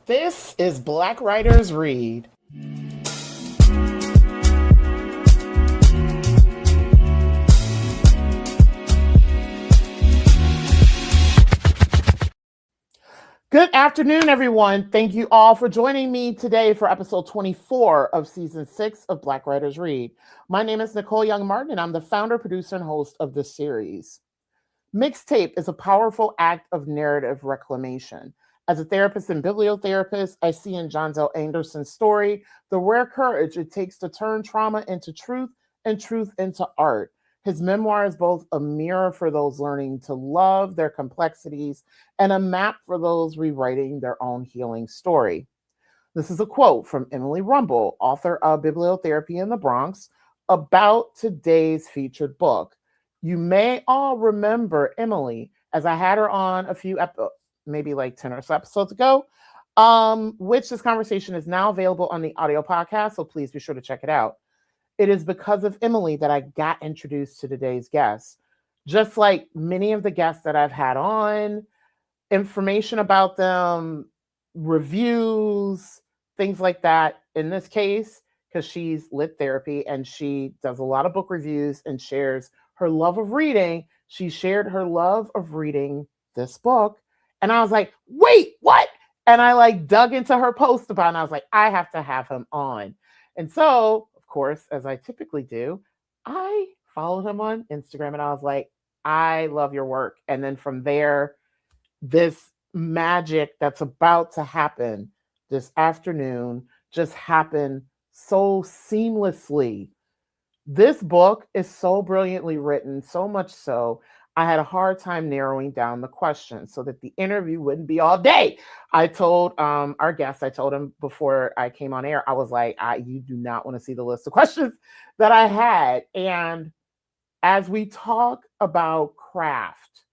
This is Black Writers Read. Good afternoon, everyone. Thank you all for joining me today for episode 24 of season 6 of Black Writers Read. My name is Nicole Young Martin, and I'm the founder, producer, and host of this series. Mixtape is a powerful act of narrative reclamation. As a therapist and bibliotherapist, I see in Johnzelle Anderson's story the rare courage it takes to turn trauma into truth and truth into art. His memoir is both a mirror for those learning to love their complexities and a map for those rewriting their own healing story. This is a quote from Emily Rumble, author of Bibliotherapy in the Bronx, about today's featured book. You may all remember Emily, as I had her on a few maybe like 10 or so episodes ago, which this conversation is now available on the audio podcast, so please be sure to check it out. It is because of Emily that I got introduced to today's guest. Just like many of the guests that I've had on, information about them, reviews, things like that. In this case, because she's lit therapy and she does a lot of book reviews and shares her love of reading, she shared her love of reading this book. And I was like, wait, what? And I like dug into her post about it, and I was like, I have to have him on. And so, of course, as I typically do, I followed him on Instagram and I was like, I love your work. And then from there, this magic that's about to happen this afternoon just happened so seamlessly. This book is so brilliantly written, so much so I had a hard time narrowing down the questions so that the interview wouldn't be all day. I told our guest, I told him before I came on air, I was like, you do not want to see the list of questions that I had. And as we talk about craft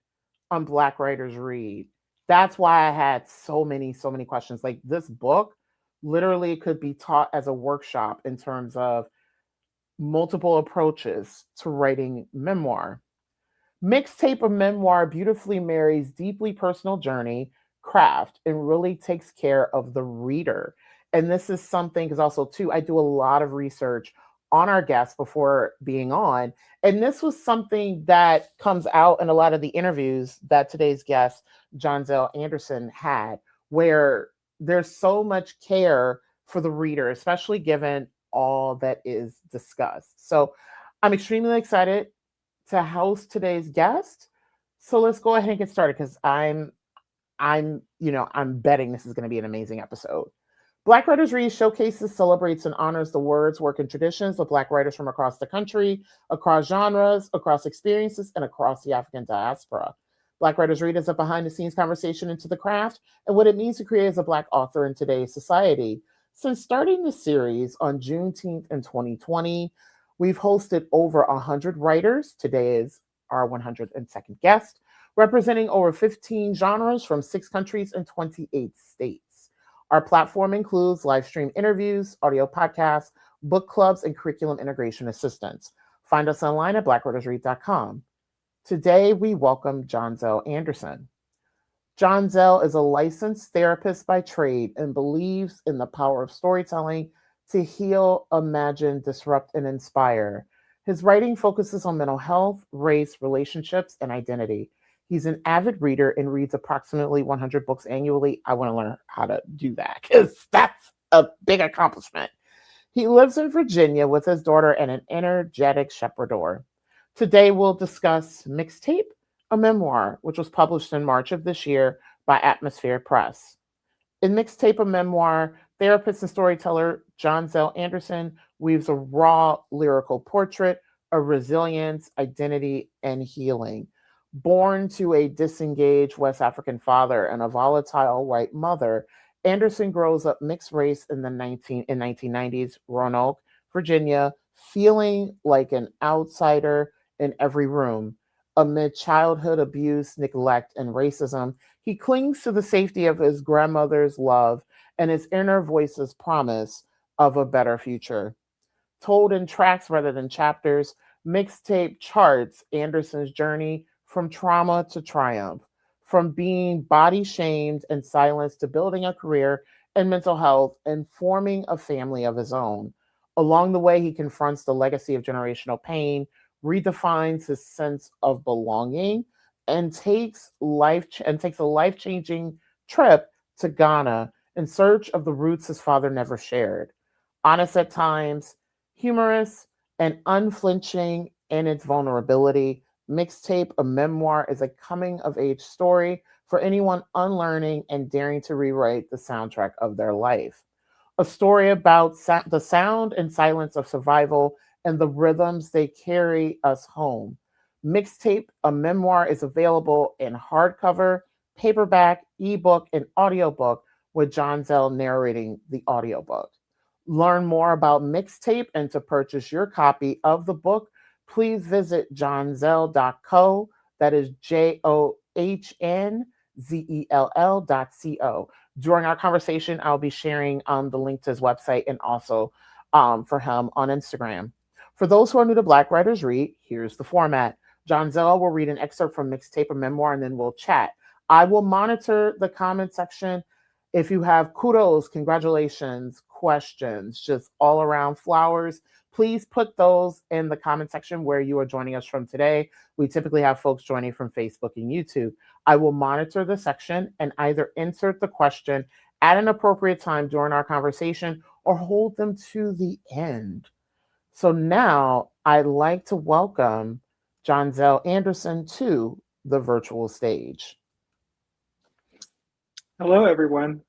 on Black Writers Read, that's why I had so many questions. Like this book literally could be taught as a workshop in terms of multiple approaches to writing memoir. Mixtape of Memoir beautifully marries deeply personal journey, craft, and really takes care of the reader. And this is something, because also, too, I do a lot of research on our guests before being on. And this was something that comes out in a lot of the interviews that today's guest, Johnzelle Anderson, had, where there's so much care for the reader, especially given all that is discussed. So I'm extremely excited to host today's guest. So let's go ahead and get started because I'm betting this is going to be an amazing episode. Black Writers Read showcases, celebrates, and honors the words, work, and traditions of Black writers from across the country, across genres, across experiences, and across the African diaspora. Black Writers Read is a behind-the-scenes conversation into the craft and what it means to create as a Black author in today's society. Since starting the series on Juneteenth in 2020, we've hosted over 100 writers. Today is our 102nd guest, representing over 15 genres from 6 countries and 28 states. Our platform includes live stream interviews, audio podcasts, book clubs, and curriculum integration assistance. Find us online at blackwritersread.com. Today, we welcome Johnzelle Anderson. Johnzelle is a licensed therapist by trade and believes in the power of storytelling to heal, imagine, disrupt, and inspire. His writing focuses on mental health, race, relationships, and identity. He's an avid reader and reads approximately 100 books annually. I want to learn how to do that because that's a big accomplishment. He lives in Virginia with his daughter and an energetic Sheprador. Today, we'll discuss Mixtape, a memoir, which was published in March of this year by Atmosphere Press. In Mixtape, a memoir, therapist and storyteller Johnzelle Anderson weaves a raw lyrical portrait of resilience, identity, and healing. Born to a disengaged West African father and a volatile white mother, Anderson grows up mixed race in the 1990s, Roanoke, Virginia, feeling like an outsider in every room. Amid childhood abuse, neglect, and racism, he clings to the safety of his grandmother's love and his inner voice's promise of a better future. Told in tracks rather than chapters, Mixtape charts Anderson's journey from trauma to triumph, from being body shamed and silenced to building a career in mental health and forming a family of his own. Along the way, he confronts the legacy of generational pain, redefines his sense of belonging, and takes a life-changing trip to Ghana in search of the roots his father never shared. Honest at times, humorous, and unflinching in its vulnerability, Mixtape, a memoir, is a coming of age story for anyone unlearning and daring to rewrite the soundtrack of their life. A story about the sound and silence of survival and the rhythms they carry us home. Mixtape, a memoir, is available in hardcover, paperback, ebook, and audiobook, with Johnzelle narrating the audiobook. Learn more about Mixtape and to purchase your copy of the book, please visit johnzelle.co. That is JOHNZELL.co. During our conversation, I'll be sharing the link to his website and also for him on Instagram. For those who are new to Black Writers Read, here's the format. Johnzelle will read an excerpt from Mixtape, a memoir, and then we'll chat. I will monitor the comment section. If you have kudos, congratulations, questions, just all around flowers, please put those in the comment section where you are joining us from today. We typically have folks joining from Facebook and YouTube. I will monitor the section and either insert the question at an appropriate time during our conversation or hold them to the end. So now I'd like to welcome Johnzelle Anderson to the virtual stage. Hello, everyone.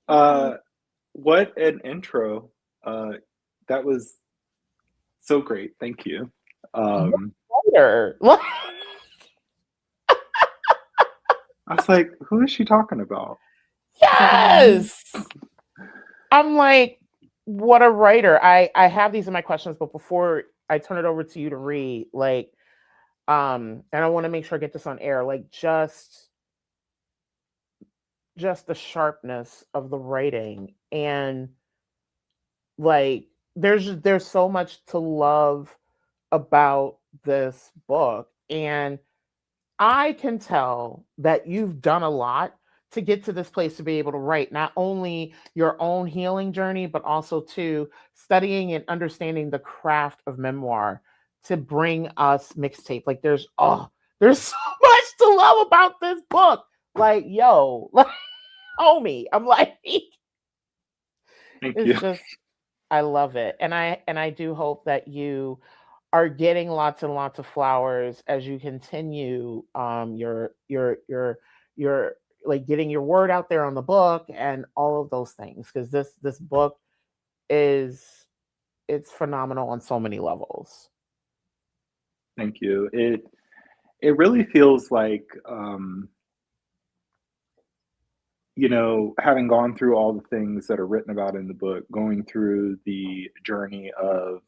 What an intro. That was so great. Thank you. I was like, who is she talking about? Yes. I'm like, what a writer. I have these in my questions, but before I turn it over to you to read, like, and I want to make sure I get this on air, like just the sharpness of the writing, and like there's so much to love about this book, and I can tell that you've done a lot to get to this place to be able to write not only your own healing journey, but also to studying and understanding the craft of memoir to bring us Mixtape. Like there's so much to love about this book. Like, yo, like, homie, I'm like, it's just, I love it. And I do hope that you are getting lots and lots of flowers as you continue your like getting your word out there on the book and all of those things, because this book it's phenomenal on so many levels. Thank you. It really feels like having gone through all the things that are written about in the book, going through the journey of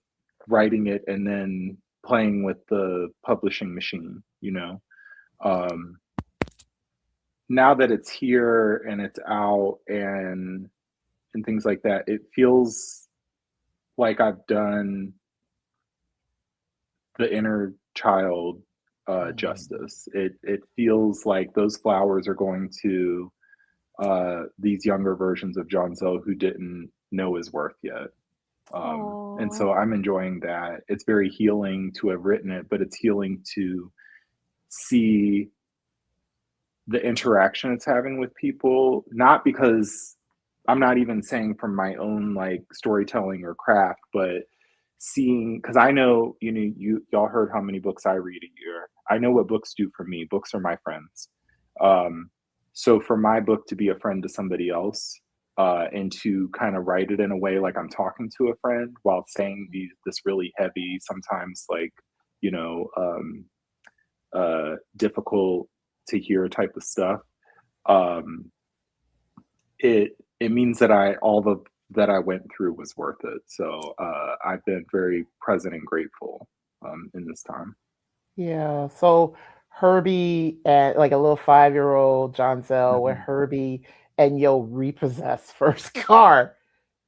writing it and then playing with the publishing machine, now that it's here and it's out and things like that, it feels like I've done the inner child justice. It feels like those flowers are going to these younger versions of Johnzelle who didn't know his worth yet. And so I'm enjoying that. It's very healing to have written it, but it's healing to see the interaction it's having with people, not because I'm not even saying from my own like storytelling or craft, but seeing, because I know, y'all heard how many books I read a year. I know what books do for me. Books are my friends. So for my book to be a friend to somebody else, and to kind of write it in a way like I'm talking to a friend while saying this really heavy, sometimes like, difficult to hear type of stuff. It means that that I went through was worth it. So I've been very present and grateful in this time. Yeah. So Herbie and like a little 5-year-old Johnzelle with Herbie and Yo repossessed first car.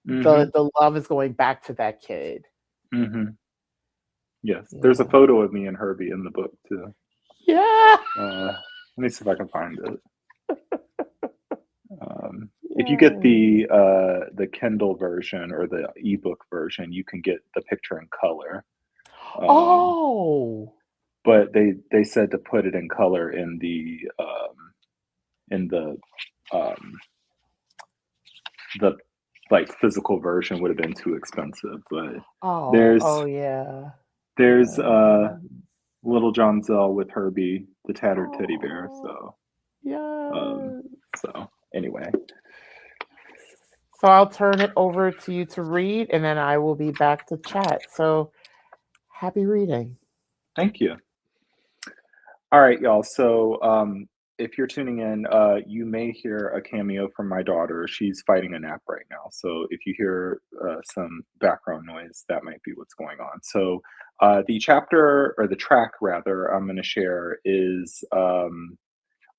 The love is going back to that kid. Yes. There's a photo of me and Herbie in the book too. Yeah. Let me see if I can find it. If you get Yes. the Kindle version or the ebook version, you can get the picture in color. Um, Oh. but they said to put it in color in um, the like physical version would have been too expensive. But Oh. there's Oh yeah. there's Yeah. little Johnzelle with Herbie, the tattered teddy bear. Oh. Um, Yes. so anyway, So I'll turn it over to you to read, and then I will be back to chat. So happy reading. thank you. All right, y'all. So, if you're tuning in, you may hear a cameo from my daughter. She's fighting a nap right now. So, if you hear some background noise, that might be what's going on. So, the chapter or the track rather I'm going to share is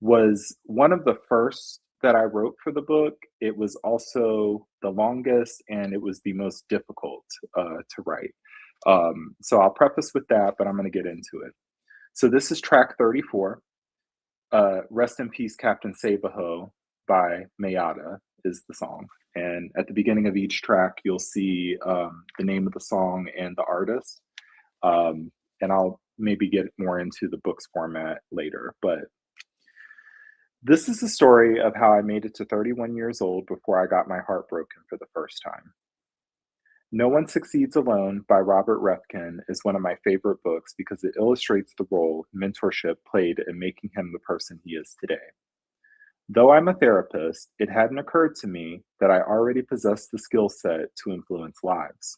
was one of the first that I wrote for the book. It was also the longest, and it was the most difficult to write. So, I'll preface with that, but I'm going to get into it. So this is track 34. Rest in Peace, Captain Sabaho by Mayada is the song. And at the beginning of each track, you'll see the name of the song and the artist. And I'll maybe get more into the book's format later. But this is the story of how I made it to 31 years old before I got my heart broken for the first time. No One Succeeds Alone by Robert Refkin is one of my favorite books because it illustrates the role mentorship played in making him the person he is today. Though I'm a therapist, it hadn't occurred to me that I already possessed the skill set to influence lives.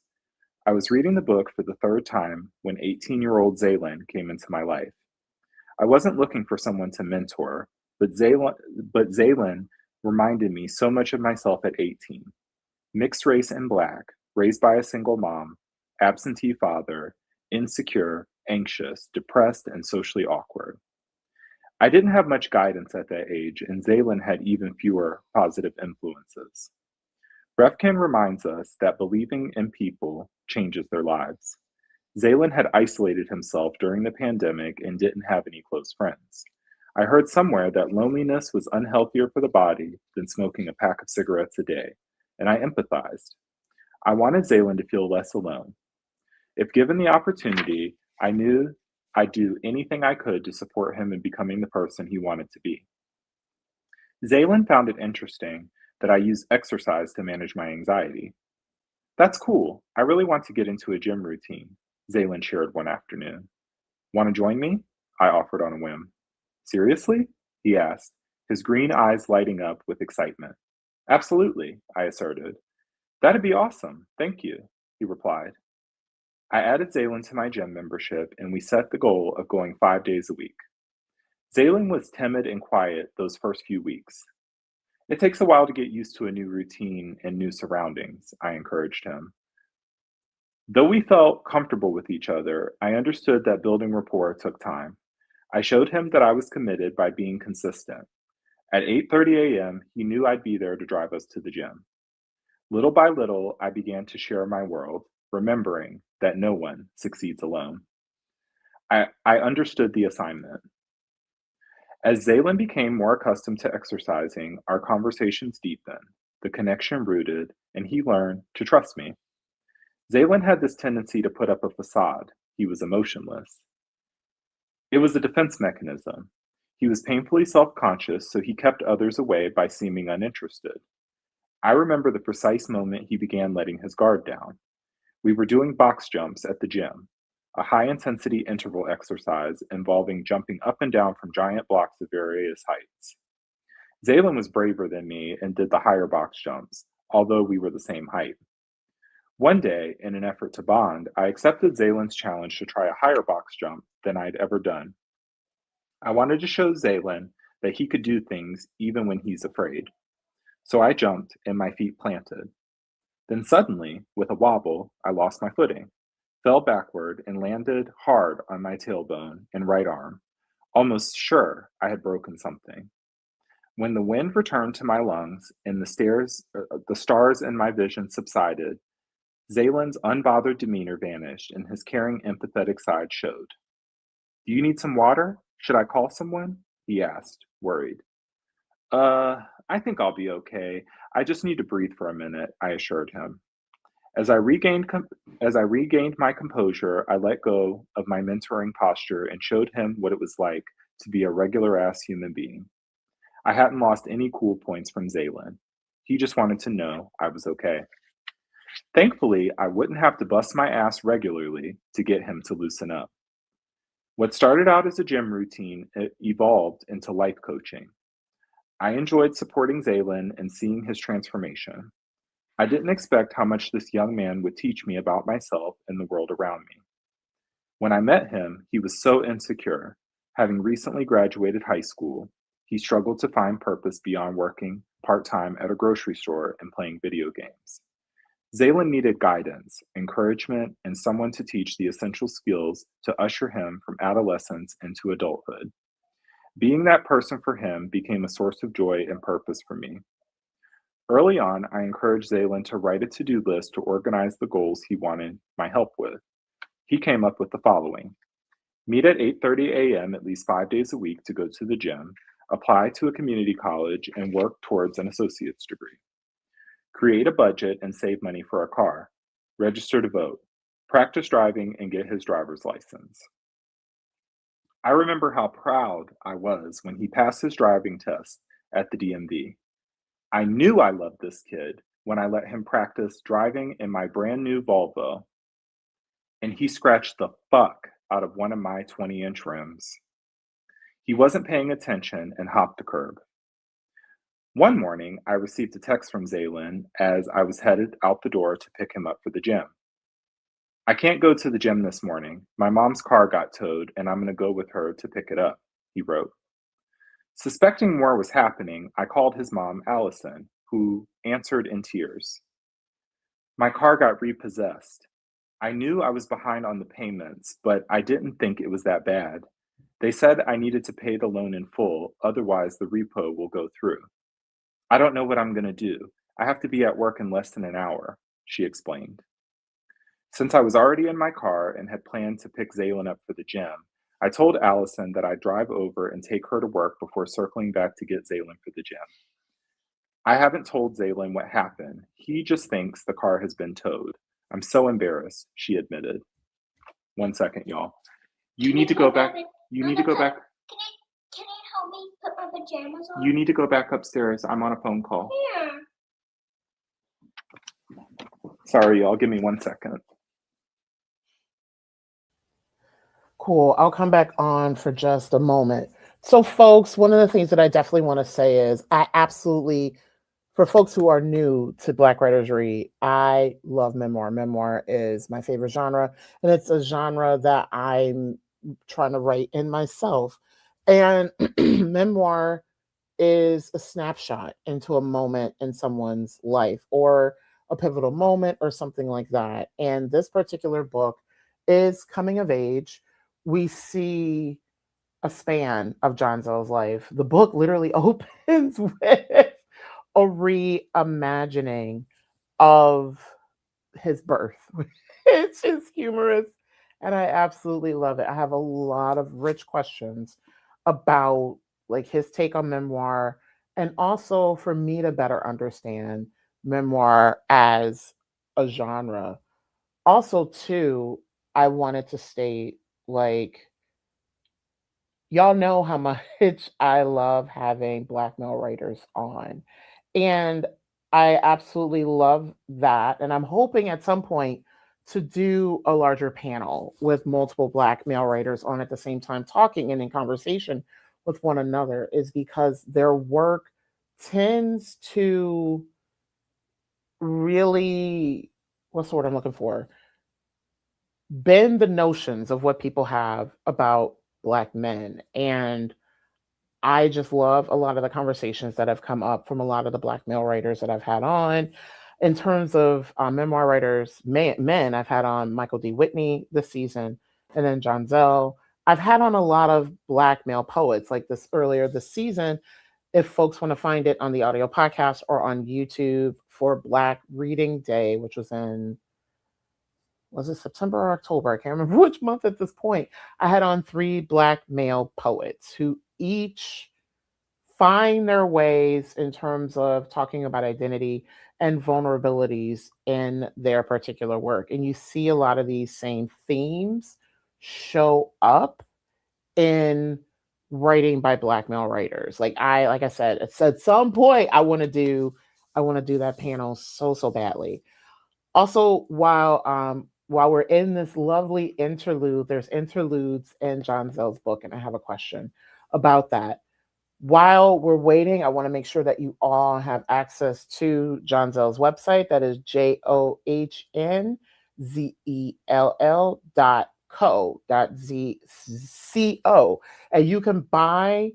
I was reading the book for the third time when 18-year-old Zaylin came into my life. I wasn't looking for someone to mentor, but Zaylin reminded me so much of myself at 18. Mixed race and black, raised by a single mom, absentee father, insecure, anxious, depressed, and socially awkward. I didn't have much guidance at that age, and Zaylin had even fewer positive influences. Refkin reminds us that believing in people changes their lives. Zaylin had isolated himself during the pandemic and didn't have any close friends. I heard somewhere that loneliness was unhealthier for the body than smoking a pack of cigarettes a day, and I empathized. I wanted Zaylin to feel less alone. If given the opportunity, I knew I'd do anything I could to support him in becoming the person he wanted to be. Zaylin found it interesting that I use exercise to manage my anxiety. That's cool. I really want to get into a gym routine, Zaylin shared one afternoon. Want to join me? I offered on a whim. Seriously? He asked, his green eyes lighting up with excitement. Absolutely, I asserted. That'd be awesome. Thank you, he replied. I added Zaylin to my gym membership and we set the goal of going 5 days a week. Zaylin was timid and quiet those first few weeks. It takes a while to get used to a new routine and new surroundings, I encouraged him. Though we felt comfortable with each other, I understood that building rapport took time. I showed him that I was committed by being consistent. At 8:30 a.m., he knew I'd be there to drive us to the gym. Little by little, I began to share my world, remembering that no one succeeds alone. I understood the assignment. As Zaylin became more accustomed to exercising, our conversations deepened, the connection rooted, and he learned to trust me. Zaylin had this tendency to put up a facade. He was emotionless. It was a defense mechanism. He was painfully self conscious, so he kept others away by seeming uninterested. I remember the precise moment he began letting his guard down. We were doing box jumps at the gym, a high intensity interval exercise involving jumping up and down from giant blocks of various heights. Zaylin was braver than me and did the higher box jumps, although we were the same height. One day, in an effort to bond, I accepted Zaylin's challenge to try a higher box jump than I'd ever done. I wanted to show Zaylin that he could do things even when he's afraid. So I jumped and my feet planted. Then suddenly, with a wobble, I lost my footing, fell backward, and landed hard on my tailbone and right arm, almost sure I had broken something. When the wind returned to my lungs and the stars in my vision subsided, Zaylin's unbothered demeanor vanished and his caring, empathetic side showed. Do you need some water? Should I call someone? he asked, worried. I think I'll be okay. I just need to breathe for a minute, I assured him. As I regained my composure, I let go of my mentoring posture and showed him what it was like to be a regular ass human being. I hadn't lost any cool points from Zaylin. He just wanted to know I was okay. Thankfully, I wouldn't have to bust my ass regularly to get him to loosen up. What started out as a gym routine evolved into life coaching. I enjoyed supporting Zaylin and seeing his transformation. I didn't expect how much this young man would teach me about myself and the world around me. When I met him, he was so insecure. Having recently graduated high school, he struggled to find purpose beyond working part time at a grocery store and playing video games. Zaylin needed guidance, encouragement, and someone to teach the essential skills to usher him from adolescence into adulthood. Being that person for him became a source of joy and purpose for me. Early on, I encouraged Zaylin to write a to-do list to organize the goals he wanted my help with. He came up with the following: meet at 8:30 a.m. at least 5 days a week to go to the gym, apply to a community college, and work towards an associate's degree. Create a budget and save money for a car. Register to vote. Practice driving and get his driver's license. I remember how proud I was when he passed his driving test at the DMV. I knew I loved this kid when I let him practice driving in my brand new Volvo, and he scratched the fuck out of one of my 20-inch rims. He wasn't paying attention and hopped the curb. One morning, I received a text from Zaylin as I was headed out the door to pick him up for the gym. I can't go to the gym this morning. My mom's car got towed, and I'm going to go with her to pick it up, he wrote. Suspecting more was happening, I called his mom, Allison, who answered in tears. My car got repossessed. I knew I was behind on the payments, but I didn't think it was that bad. They said I needed to pay the loan in full, otherwise the repo will go through. I don't know what I'm going to do. I have to be at work in less than an hour, she explained. Since I was already in my car and had planned to pick Zaylin up for the gym, I told Allison that I'd drive over and take her to work before circling back to get Zaylin for the gym. I haven't told Zaylin what happened. He just thinks the car has been towed. I'm so embarrassed, she admitted. 1 second, y'all. You need to go back. You need to go back. Can you help me put my pajamas on? You need to go back upstairs. I'm on a phone call. Yeah. Sorry, y'all. Give me 1 second. Cool. I'll come back on for just a moment. So, folks, one of the things that I definitely want to say is I absolutely, for folks who are new to Black Writers Read, I love memoir. Memoir is my favorite genre, and it's a genre that I'm trying to write in myself. And memoir is a snapshot into a moment in someone's life or a pivotal moment or something like that. And this particular book is coming of age. We see a span of Johnzelle's life. The book literally opens with a reimagining of his birth, which is humorous. And I absolutely love it. I have a lot of rich questions about like his take on memoir and also for me to better understand memoir as a genre. Also, too, I wanted to state like y'all know how much I love having Black male writers on. And I absolutely love that. And I'm hoping at some point to do a larger panel with multiple Black male writers on at the same time, talking and in conversation with one another, is because their work tends to really, what's the word I'm looking for? Bend the notions of what people have about Black men. And I just love a lot of the conversations that have come up from a lot of the Black male writers that I've had on. In terms of memoir writers, men, I've had on Michael D. Whitney this season, and then Johnzelle. I've had on a lot of Black male poets like this earlier this season. If folks want to find it on the audio podcast or on YouTube for Black Reading Day, which was in, was it September or October? I can't remember which month at this point. I had on 3 Black male poets who each find their ways in terms of talking about identity and vulnerabilities in their particular work. And you see a lot of these same themes show up in writing by Black male writers. Like I said, it's at some point I want to do that panel so badly. Also, while we're in this lovely interlude, there's interludes in Johnzelle's book, and I have a question about that. While we're waiting, I want to make sure that you all have access to Johnzelle's website. That is JOHNZELL.co. And you can buy,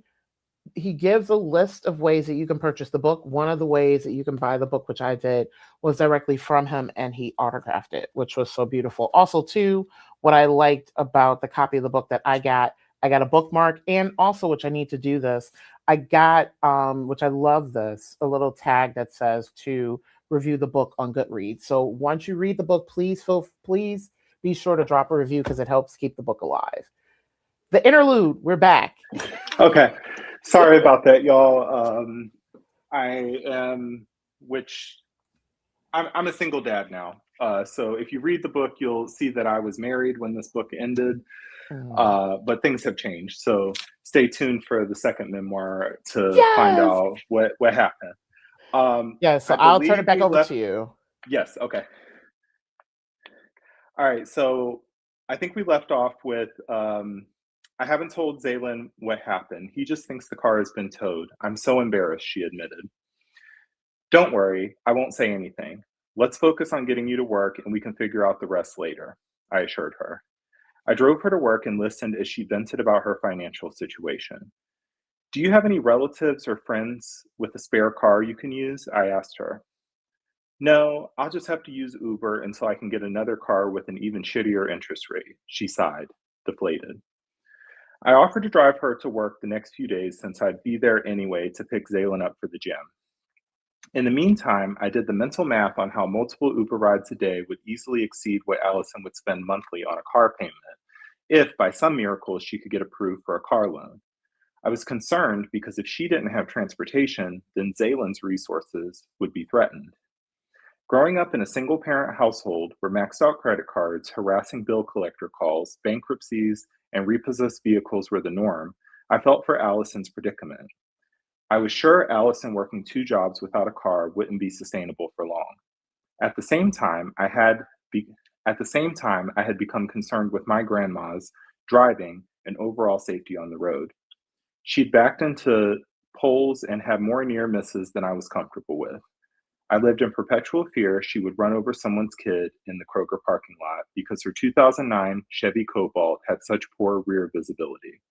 he gives a list of ways that you can purchase the book. One of the ways that you can buy the book, which I did, was directly from him, and he autographed it, which was so beautiful. Also, too, what I liked about the copy of the book that I got a bookmark, and also, which I need to do this, I got, which I love this, a little tag that says to review the book on Goodreads. So once you read the book, please be sure to drop a review because it helps keep the book alive. The interlude, we're back. Okay. Sorry about that, y'all. I'm a single dad now. So if you read the book, you'll see that I was married when this book ended. But things have changed. So stay tuned for the second memoir to find out what happened. So I'll turn it back over to you. Yes, okay. All right, so I think we left off with, I haven't told Zaylin what happened. He just thinks the car has been towed. I'm so embarrassed, she admitted. Don't worry, I won't say anything. Let's focus on getting you to work and we can figure out the rest later, I assured her. I drove her to work and listened as she vented about her financial situation. Do you have any relatives or friends with a spare car you can use? I asked her. No, I'll just have to use Uber until I can get another car with an even shittier interest rate, she sighed, deflated. I offered to drive her to work the next few days since I'd be there anyway to pick Zaylin up for the gym. In the meantime, I did the mental math on how multiple Uber rides a day would easily exceed what Allison would spend monthly on a car payment, if by some miracle she could get approved for a car loan. I was concerned because if she didn't have transportation, then Zaylin's resources would be threatened. Growing up in a single-parent household where maxed-out credit cards, harassing bill collector calls, bankruptcies, and repossessed vehicles were the norm, I felt for Allison's predicament. I was sure Allison working 2 jobs without a car wouldn't be sustainable for long. At the same time, I had become concerned with my grandma's driving and overall safety on the road. She'd backed into poles and had more near misses than I was comfortable with. I lived in perpetual fear she would run over someone's kid in the Kroger parking lot because her 2009 Chevy Cobalt had such poor rear visibility.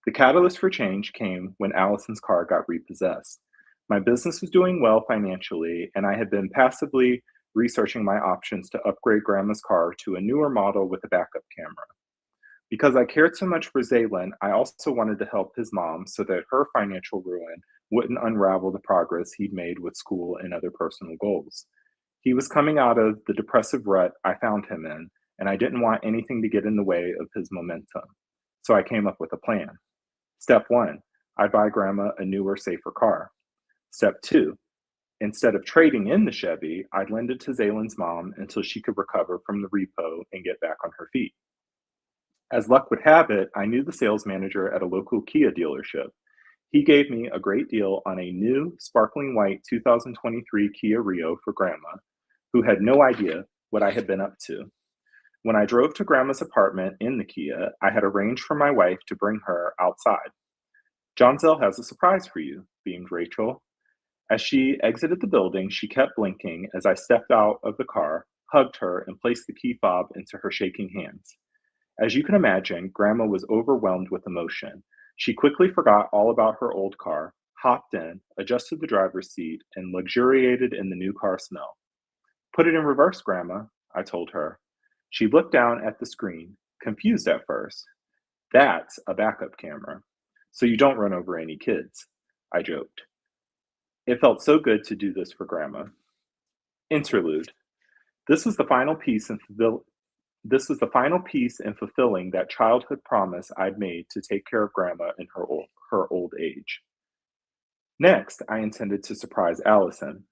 The catalyst for change came when Allison's car got repossessed. My business was doing well financially, and I had been passively researching my options to upgrade Grandma's car to a newer model with a backup camera. Because I cared so much for Zaylin, I also wanted to help his mom so that her financial ruin wouldn't unravel the progress he'd made with school and other personal goals. He was coming out of the depressive rut I found him in, and I didn't want anything to get in the way of his momentum. So I came up with a plan. Step 1, I'd buy Grandma a newer, safer car. Step 2, instead of trading in the Chevy, I'd lend it to Zaylin's mom until she could recover from the repo and get back on her feet. As luck would have it, I knew the sales manager at a local Kia dealership. He gave me a great deal on a new, sparkling white 2023 Kia Rio for Grandma, who had no idea what I had been up to. When I drove to Grandma's apartment in the Kia, I had arranged for my wife to bring her outside. Johnzelle has a surprise for you, beamed Rachel. As she exited the building, she kept blinking as I stepped out of the car, hugged her, and placed the key fob into her shaking hands. As you can imagine, Grandma was overwhelmed with emotion. She quickly forgot all about her old car, hopped in, adjusted the driver's seat, and luxuriated in the new car smell. Put it in reverse, Grandma, I told her. She looked down at the screen, confused at first. That's a backup camera, so you don't run over any kids, I joked. It felt so good to do this for Grandma. Interlude. This was the final piece in fulfilling that childhood promise I'd made to take care of Grandma in her old her old age. Next, I intended to surprise Allison.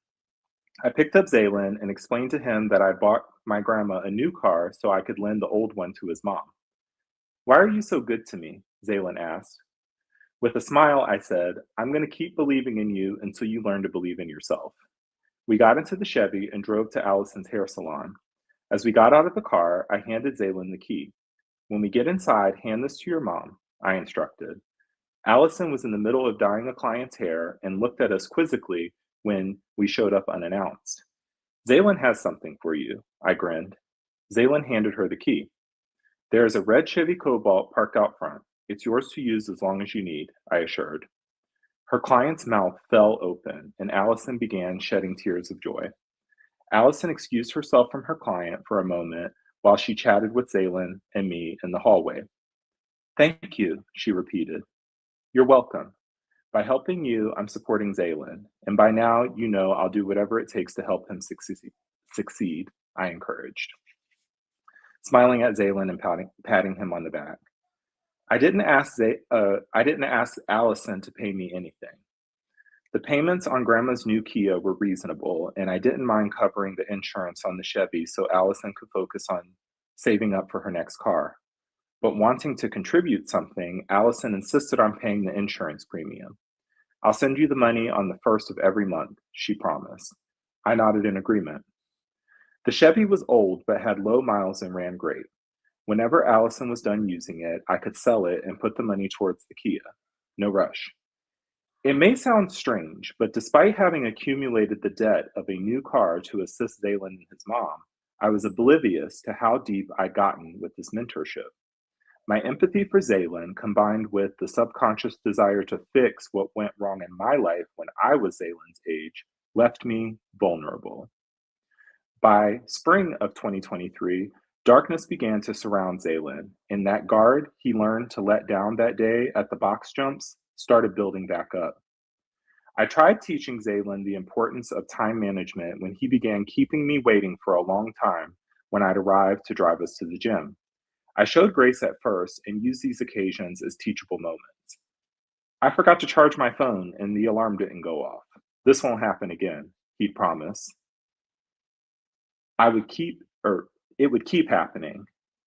I picked up Zaylin and explained to him that I bought my grandma a new car so I could lend the old one to his mom. "Why are you so good to me?" Zaylin asked. With a smile, I said, "I'm going to keep believing in you until you learn to believe in yourself." We got into the Chevy and drove to Allison's hair salon. As we got out of the car, I handed Zaylin the key. "When we get inside, hand this to your mom," I instructed. Allison was in the middle of dyeing a client's hair and looked at us quizzically when we showed up unannounced. "Zaylin has something for you," I grinned. Zaylin handed her the key. "There is a red Chevy Cobalt parked out front. It's yours to use as long as you need," I assured. Her client's mouth fell open, and Allison began shedding tears of joy. Allison excused herself from her client for a moment while she chatted with Zaylin and me in the hallway. "Thank you," she repeated. "You're welcome. By helping you, I'm supporting Zaylin, and by now you know I'll do whatever it takes to help him succeed," I encouraged, smiling at Zaylin and patting him on the back. I didn't ask Allison to pay me anything. The payments on Grandma's new Kia were reasonable, and I didn't mind covering the insurance on the Chevy so Allison could focus on saving up for her next car. But wanting to contribute something, Allison insisted on paying the insurance premium. "I'll send you the money on the first of every month," she promised. I nodded in agreement. The Chevy was old but had low miles and ran great. Whenever Allison was done using it, I could sell it and put the money towards the Kia. No rush. It may sound strange, but despite having accumulated the debt of a new car to assist Zaylin and his mom, I was oblivious to how deep I'd gotten with this mentorship. My empathy for Zaylin, combined with the subconscious desire to fix what went wrong in my life when I was Zaylin's age, left me vulnerable. By spring of 2023, darkness began to surround Zaylin, and that guard he learned to let down that day at the box jumps started building back up. I tried teaching Zaylin the importance of time management when he began keeping me waiting for a long time when I'd arrive to drive us to the gym. I showed grace at first and used these occasions as teachable moments. "I forgot to charge my phone and the alarm didn't go off. This won't happen again," he'd promise. It would keep happening,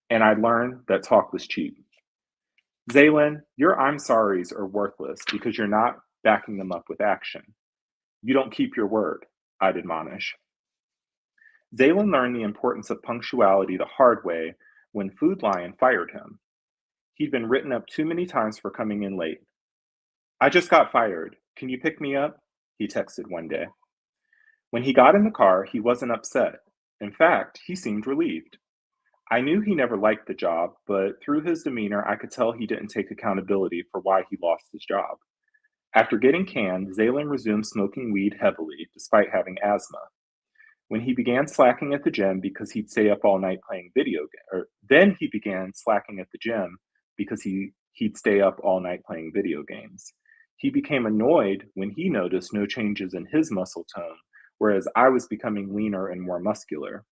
and I learned that talk was cheap. "Zaylin, your I'm sorries are worthless because you're not backing them up with action. You don't keep your word," I'd admonish. Zaylin learned the importance of punctuality the hard way when Food Lion fired him. He'd been written up too many times for coming in late. "I just got fired. Can you pick me up?" he texted one day. When he got in the car, he wasn't upset. In fact, he seemed relieved. I knew he never liked the job, but through his demeanor, I could tell he didn't take accountability for why he lost his job. After getting canned, Zaylin resumed smoking weed heavily, despite having asthma. When he began slacking at the gym because he'd stay up all night playing video games, or then he began slacking at the gym because he'd stay up all night playing video games. He became annoyed when he noticed no changes in his muscle tone, whereas I was becoming leaner and more muscular.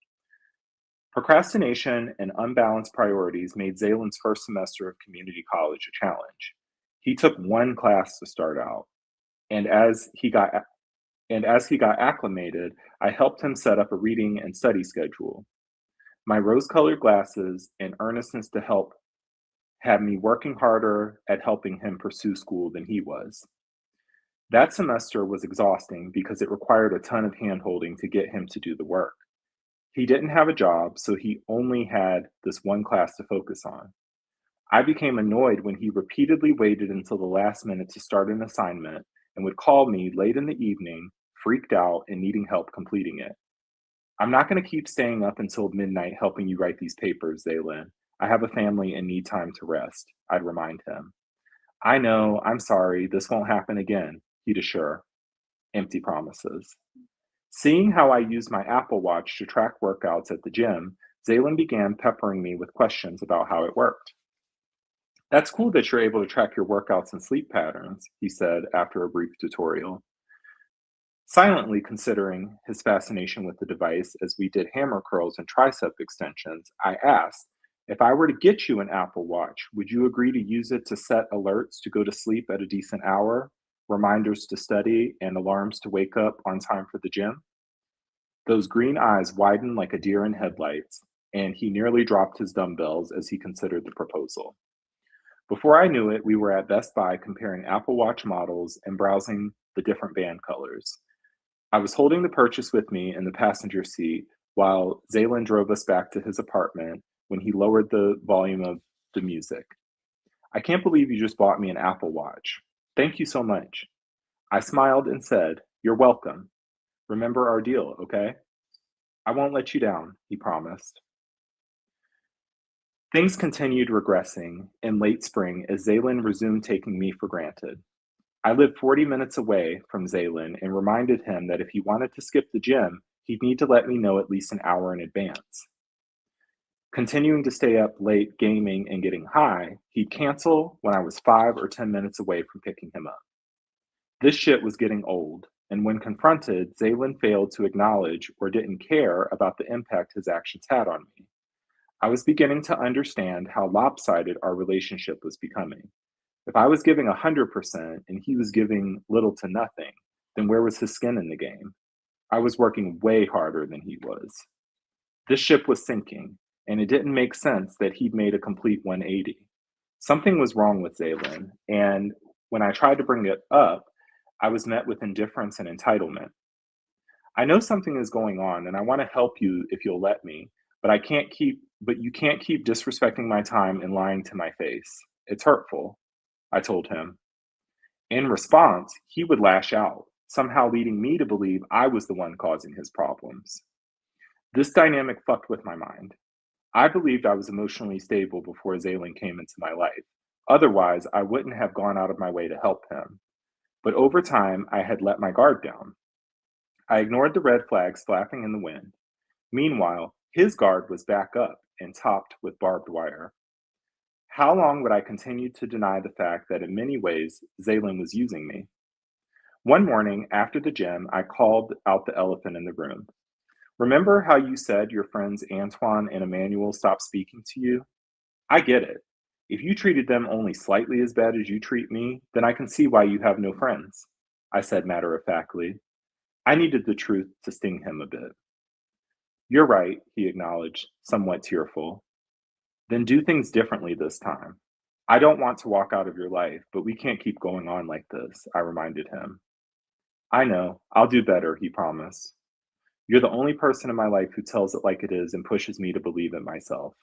Procrastination and unbalanced priorities made Zaylin's first semester of community college a challenge. He took one class to start out, and as he got acclimated, I helped him set up a reading and study schedule. My rose-colored glasses and earnestness to help had me working harder at helping him pursue school than he was. That semester was exhausting because it required a ton of hand-holding to get him to do the work. He didn't have a job, so he only had this one class to focus on. I became annoyed when he repeatedly waited until the last minute to start an assignment and would call me late in the evening, freaked out and needing help completing it. "I'm not going to keep staying up until midnight helping you write these papers, Zaylin. I have a family and need time to rest," I'd remind him. "I know, I'm sorry, this won't happen again," he'd assure. Empty promises. Seeing how I used my Apple Watch to track workouts at the gym, Zaylin began peppering me with questions about how it worked. "That's cool that you're able to track your workouts and sleep patterns," he said after a brief tutorial. Silently considering his fascination with the device as we did hammer curls and tricep extensions, I asked, If I were to get you an Apple Watch, would you agree to use it to set alerts to go to sleep at a decent hour, reminders to study, and alarms to wake up on time for the gym? Those green eyes widened like a deer in headlights, and he nearly dropped his dumbbells as he considered the proposal. Before I knew it, we were at Best Buy comparing Apple Watch models and browsing the different band colors. I was holding the purchase with me in the passenger seat while Zaylen drove us back to his apartment when he lowered the volume of the music. I can't believe you just bought me an Apple Watch. Thank you so much. I smiled and said, You're welcome. Remember our deal, okay? I won't let you down, he promised. Things continued regressing in late spring as Zaylen resumed taking me for granted. I lived 40 minutes away from Zaylen and reminded him that if he wanted to skip the gym, he'd need to let me know at least an hour in advance. Continuing to stay up late gaming and getting high, he'd cancel when I was 5 or 10 minutes away from picking him up. This shit was getting old, and when confronted, Zaylen failed to acknowledge or didn't care about the impact his actions had on me. I was beginning to understand how lopsided our relationship was becoming. If I was giving 100% and he was giving little to nothing, then where was his skin in the game? I was working way harder than he was. This ship was sinking, and it didn't make sense that he'd made a complete 180. Something was wrong with Zaylen, and when I tried to bring it up, I was met with indifference and entitlement. I know something is going on, and I want to help you if you'll let me, but you can't keep disrespecting my time and lying to my face. It's hurtful, I told him. In response, he would lash out, somehow leading me to believe I was the one causing his problems. This dynamic fucked with my mind. I believed I was emotionally stable before Zaylen came into my life. Otherwise, I wouldn't have gone out of my way to help him. But over time, I had let my guard down. I ignored the red flags flapping in the wind. Meanwhile, his guard was back up and topped with barbed wire. How long would I continue to deny the fact that in many ways, Zaylen was using me? One morning after the gym, I called out the elephant in the room. Remember how you said your friends Antoine and Emmanuel stopped speaking to you? I get it. If you treated them only slightly as bad as you treat me, then I can see why you have no friends, I said matter-of-factly. I needed the truth to sting him a bit. You're right, he acknowledged, somewhat tearful. Then do things differently this time. I don't want to walk out of your life, but we can't keep going on like this, I reminded him. I know, I'll do better, he promised. You're the only person in my life who tells it like it is and pushes me to believe it myself.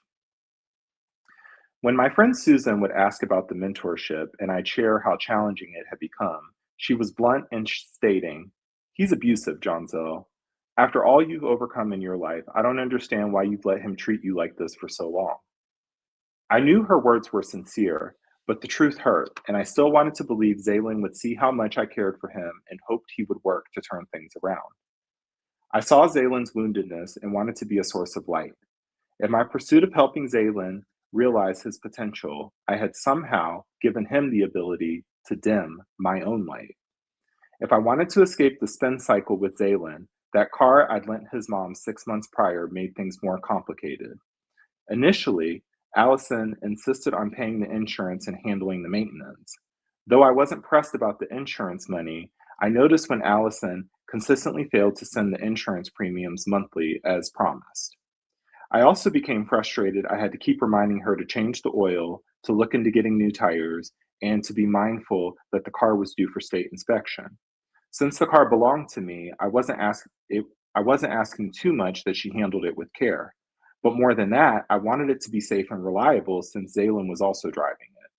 When my friend Susan would ask about the mentorship and I'd share how challenging it had become, she was blunt in stating, He's abusive, Johnzelle. After all you've overcome in your life, I don't understand why you've let him treat you like this for so long. I knew her words were sincere, but the truth hurt, and I still wanted to believe Zaylen would see how much I cared for him and hoped he would work to turn things around. I saw Zaylen's woundedness and wanted to be a source of light. In my pursuit of helping Zaylen realize his potential, I had somehow given him the ability to dim my own light. If I wanted to escape the spin cycle with Zaylen, that car I'd lent his mom 6 months prior made things more complicated. Initially, Allison insisted on paying the insurance and handling the maintenance. Though I wasn't pressed about the insurance money, I noticed when Allison consistently failed to send the insurance premiums monthly as promised. I also became frustrated. I had to keep reminding her to change the oil, to look into getting new tires, and to be mindful that the car was due for state inspection. Since the car belonged to me, I wasn't asking too much that she handled it with care. But more than that, I wanted it to be safe and reliable since Zaylen was also driving it.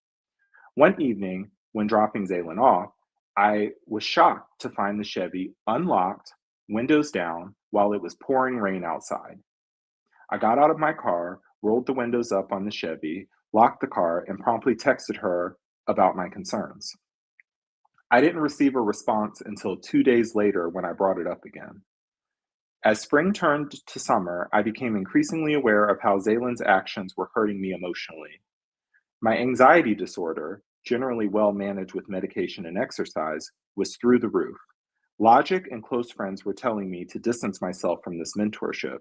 One evening, when dropping Zaylen off, I was shocked to find the Chevy unlocked, windows down, while it was pouring rain outside. I got out of my car, rolled the windows up on the Chevy, locked the car, and promptly texted her about my concerns. I didn't receive a response until 2 days later when I brought it up again. As spring turned to summer, I became increasingly aware of how Zaylen's actions were hurting me emotionally. My anxiety disorder, generally well managed with medication and exercise, was through the roof. Logic and close friends were telling me to distance myself from this mentorship.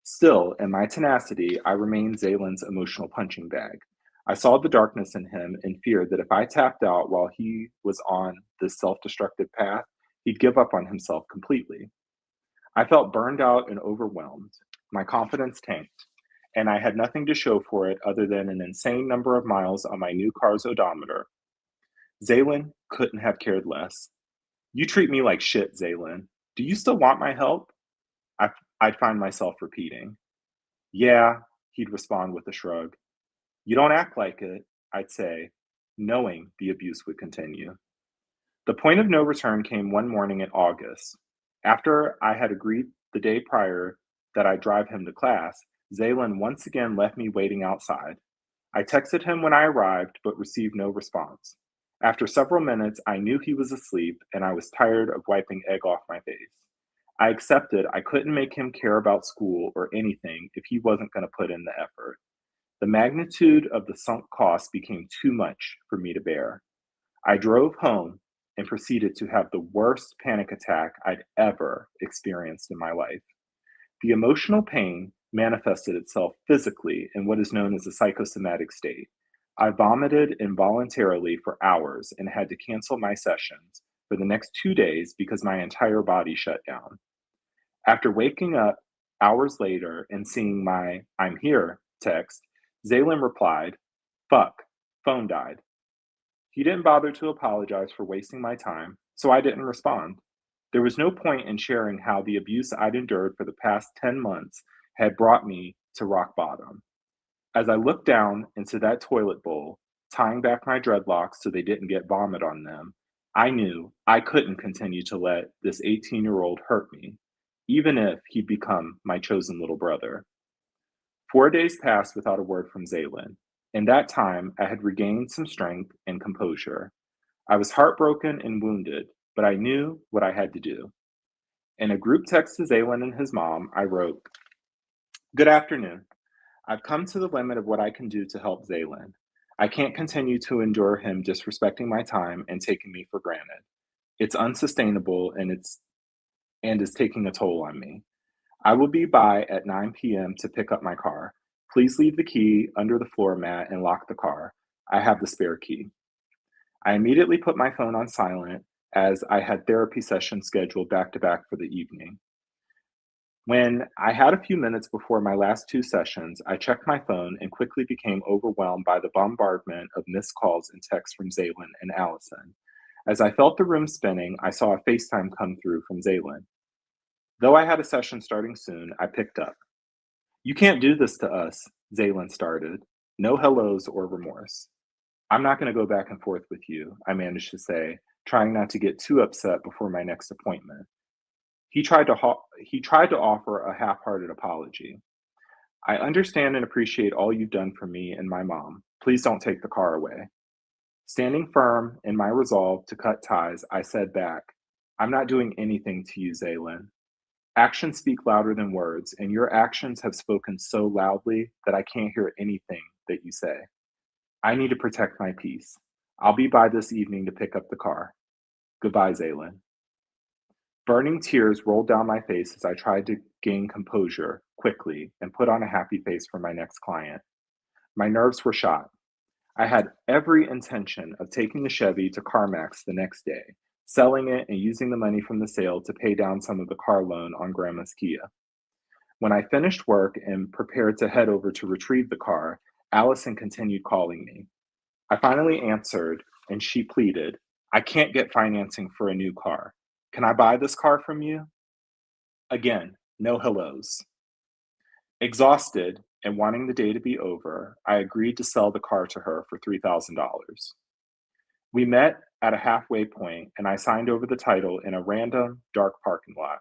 Still, in my tenacity, I remained Zalen's emotional punching bag. I saw the darkness in him and feared that if I tapped out while he was on this self-destructive path, he'd give up on himself completely. I felt burned out and overwhelmed. My confidence tanked, and I had nothing to show for it other than an insane number of miles on my new car's odometer. Zalen couldn't have cared less. You treat me like shit, Zalen. Do you still want my help? I, I'd find myself repeating. Yeah, he'd respond with a shrug. You don't act like it, I'd say, knowing the abuse would continue. The point of no return came one morning in August. After I had agreed the day prior that I'd drive him to class, Zalen once again left me waiting outside. I texted him when I arrived, but received no response. After several minutes, I knew he was asleep, and I was tired of wiping egg off my face. I accepted I couldn't make him care about school or anything if he wasn't going to put in the effort. The magnitude of the sunk cost became too much for me to bear. I drove home and proceeded to have the worst panic attack I'd ever experienced in my life. The emotional pain manifested itself physically in what is known as a psychosomatic state. I vomited involuntarily for hours and had to cancel my sessions for the next 2 days because my entire body shut down. After waking up hours later and seeing my "I'm here" text, Zalen replied, "Fuck, phone died." He didn't bother to apologize for wasting my time, so I didn't respond. There was no point in sharing how the abuse I'd endured for the past 10 months had brought me to rock bottom. As I looked down into that toilet bowl, tying back my dreadlocks so they didn't get vomit on them, I knew I couldn't continue to let this 18-year-old hurt me, even if he'd become my chosen little brother. 4 days passed without a word from Zaylin. In that time, I had regained some strength and composure. I was heartbroken and wounded, but I knew what I had to do. In a group text to Zaylin and his mom, I wrote, "Good afternoon. I've come to the limit of what I can do to help Zaylin. I can't continue to endure him disrespecting my time and taking me for granted. It's unsustainable and is taking a toll on me. I will be by at 9 p.m. to pick up my car. Please leave the key under the floor mat and lock the car. I have the spare key." I immediately put my phone on silent as I had therapy sessions scheduled back to back for the evening. When I had a few minutes before my last two sessions, I checked my phone and quickly became overwhelmed by the bombardment of missed calls and texts from Zaylin and Allison. As I felt the room spinning, I saw a FaceTime come through from Zaylin. Though I had a session starting soon, I picked up. "You can't do this to us," Zaylin started. No hellos or remorse. "I'm not going to go back and forth with you," I managed to say, trying not to get too upset before my next appointment. He tried to offer a half-hearted apology. "I understand and appreciate all you've done for me and my mom. Please don't take the car away." Standing firm in my resolve to cut ties, I said back, "I'm not doing anything to you, Zaylin. Actions speak louder than words, and your actions have spoken so loudly that I can't hear anything that you say. I need to protect my peace. I'll be by this evening to pick up the car. Goodbye, Zaylin." Burning tears rolled down my face as I tried to gain composure quickly and put on a happy face for my next client. My nerves were shot. I had every intention of taking the Chevy to CarMax the next day, selling it and using the money from the sale to pay down some of the car loan on Grandma's Kia. When I finished work and prepared to head over to retrieve the car, Allison continued calling me. I finally answered, and she pleaded, "I can't get financing for a new car. Can I buy this car from you?" Again, no hellos. Exhausted and wanting the day to be over, I agreed to sell the car to her for $3,000. We met at a halfway point, and I signed over the title in a random, dark parking lot.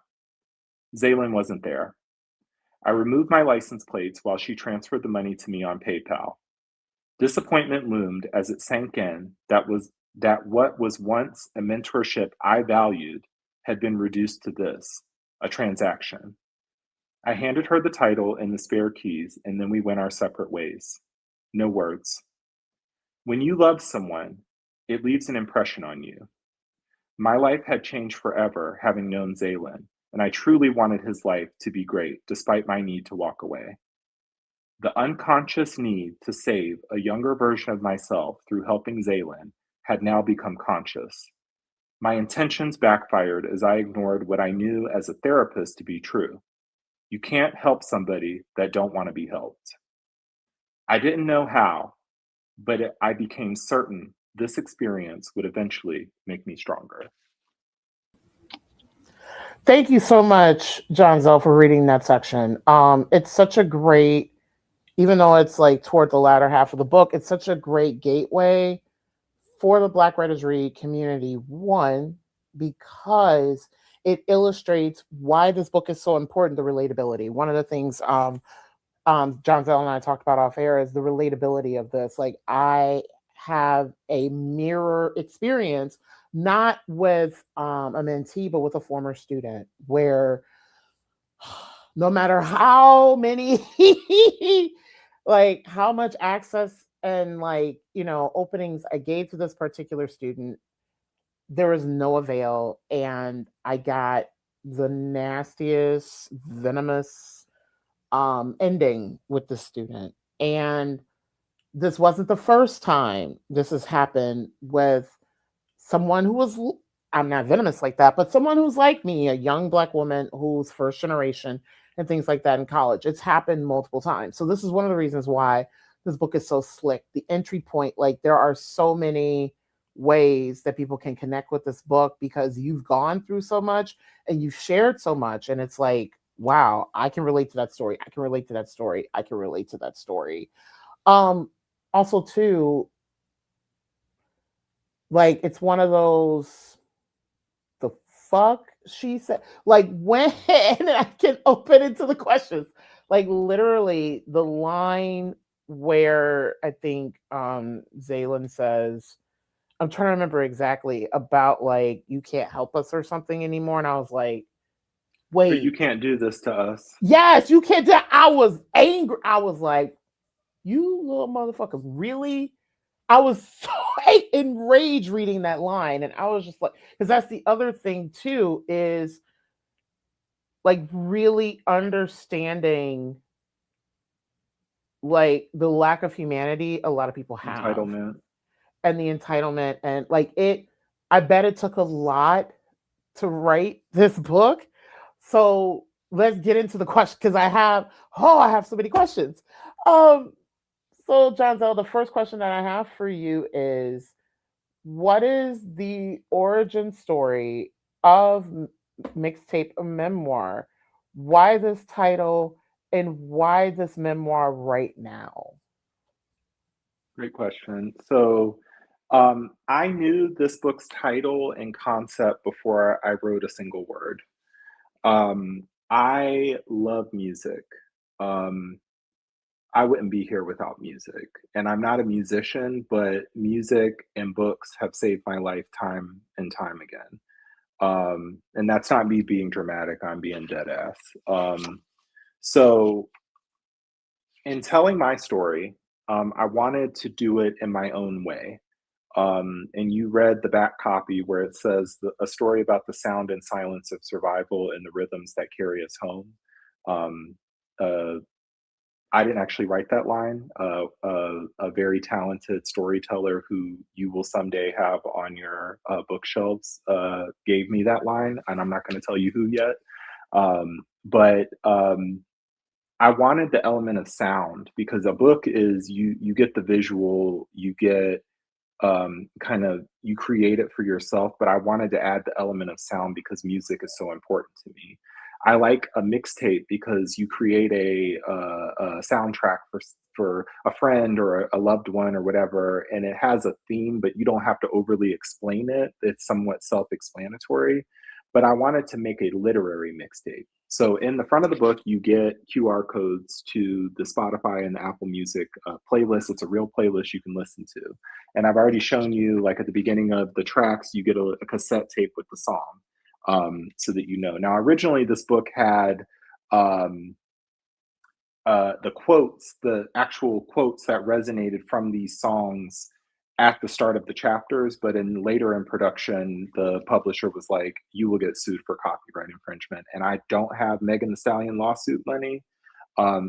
Zaylin wasn't there. I removed my license plates while she transferred the money to me on PayPal. Disappointment loomed as it sank in that what was once a mentorship I valued had been reduced to this, a transaction. I handed her the title and the spare keys, and then we went our separate ways. No words. When you love someone, it leaves an impression on you. My life had changed forever having known Zaylin, and I truly wanted his life to be great despite my need to walk away. The unconscious need to save a younger version of myself through helping Zaylin had now become conscious. My intentions backfired as I ignored what I knew as a therapist to be true. You can't help somebody that don't want to be helped. I didn't know how, but I became certain this experience would eventually make me stronger. Thank you so much, Johnzelle, for reading that section. It's such a great, even though it's like toward the latter half of the book, it's such a great gateway for the Black Writers Read community. One, because it illustrates why this book is so important, the relatability. One of the things Johnzelle and I talked about off air is the relatability of this. Like, I have a mirror experience, not with a mentee, but with a former student, where no matter how many, like how much access and like, openings I gave to this particular student, there was no avail. And I got the nastiest, venomous ending with the student. And this wasn't the first time this has happened with someone who was, I'm not venomous like that, but someone who's like me, a young Black woman who's first generation and things like that in college. It's happened multiple times. So this is one of the reasons why this book is so slick. The entry point, like there are so many ways that people can connect with this book because you've gone through so much and you've shared so much. And it's like, wow, I can relate to that story. I can relate to that story. I can relate to that story. Also too, like it's one of those, the fuck she said, like when I can open into the questions, like literally the line where I think Zaylin says, I'm trying to remember exactly, about like you can't help us or something anymore, and I was like, But you wait, can't do this to us. yes, you can't do. I was angry. I was like, you little motherfuckers, really? I was so enraged reading that line. And I was just like, because that's the other thing too, is like really understanding like the lack of humanity a lot of people have Entitlement. and the entitlement. And like I bet it took a lot to write this book. So let's get into the question because I have so many questions. So Johnzelle, the first question that I have for you is, what is the origin story of Mixtape Memoir? Why this title and why this memoir right now? Great question. So I knew this book's title and concept before I wrote a single word. I love music. Um, I wouldn't be here without music. And I'm not a musician, but music and books have saved my life time and time again. And that's not me being dramatic, I'm being dead ass. So, in telling my story, I wanted to do it in my own way. And you read the back copy where it says a story about the sound and silence of survival and the rhythms that carry us home. Um, uh, I didn't actually write that line. A very talented storyteller who you will someday have on your bookshelves gave me that line, and I'm not going to tell you who yet. But I wanted the element of sound because a book is you get the visual, you get kind of you create it for yourself, but I wanted to add the element of sound because music is so important to me. I like a mixtape because you create a soundtrack for a friend or a loved one or whatever, and it has a theme, but you don't have to overly explain it. It's somewhat self-explanatory. But I wanted to make a literary mixtape. So in the front of the book, you get QR codes to the Spotify and the Apple Music playlist. It's a real playlist you can listen to. And I've already shown you, like at the beginning of the tracks, you get a cassette tape with the song, so that you know. Now, originally, this book had the quotes, the actual quotes that resonated from these songs at the start of the chapters, but later in production, the publisher was like, you will get sued for copyright infringement. And I don't have Megan Thee Stallion lawsuit money.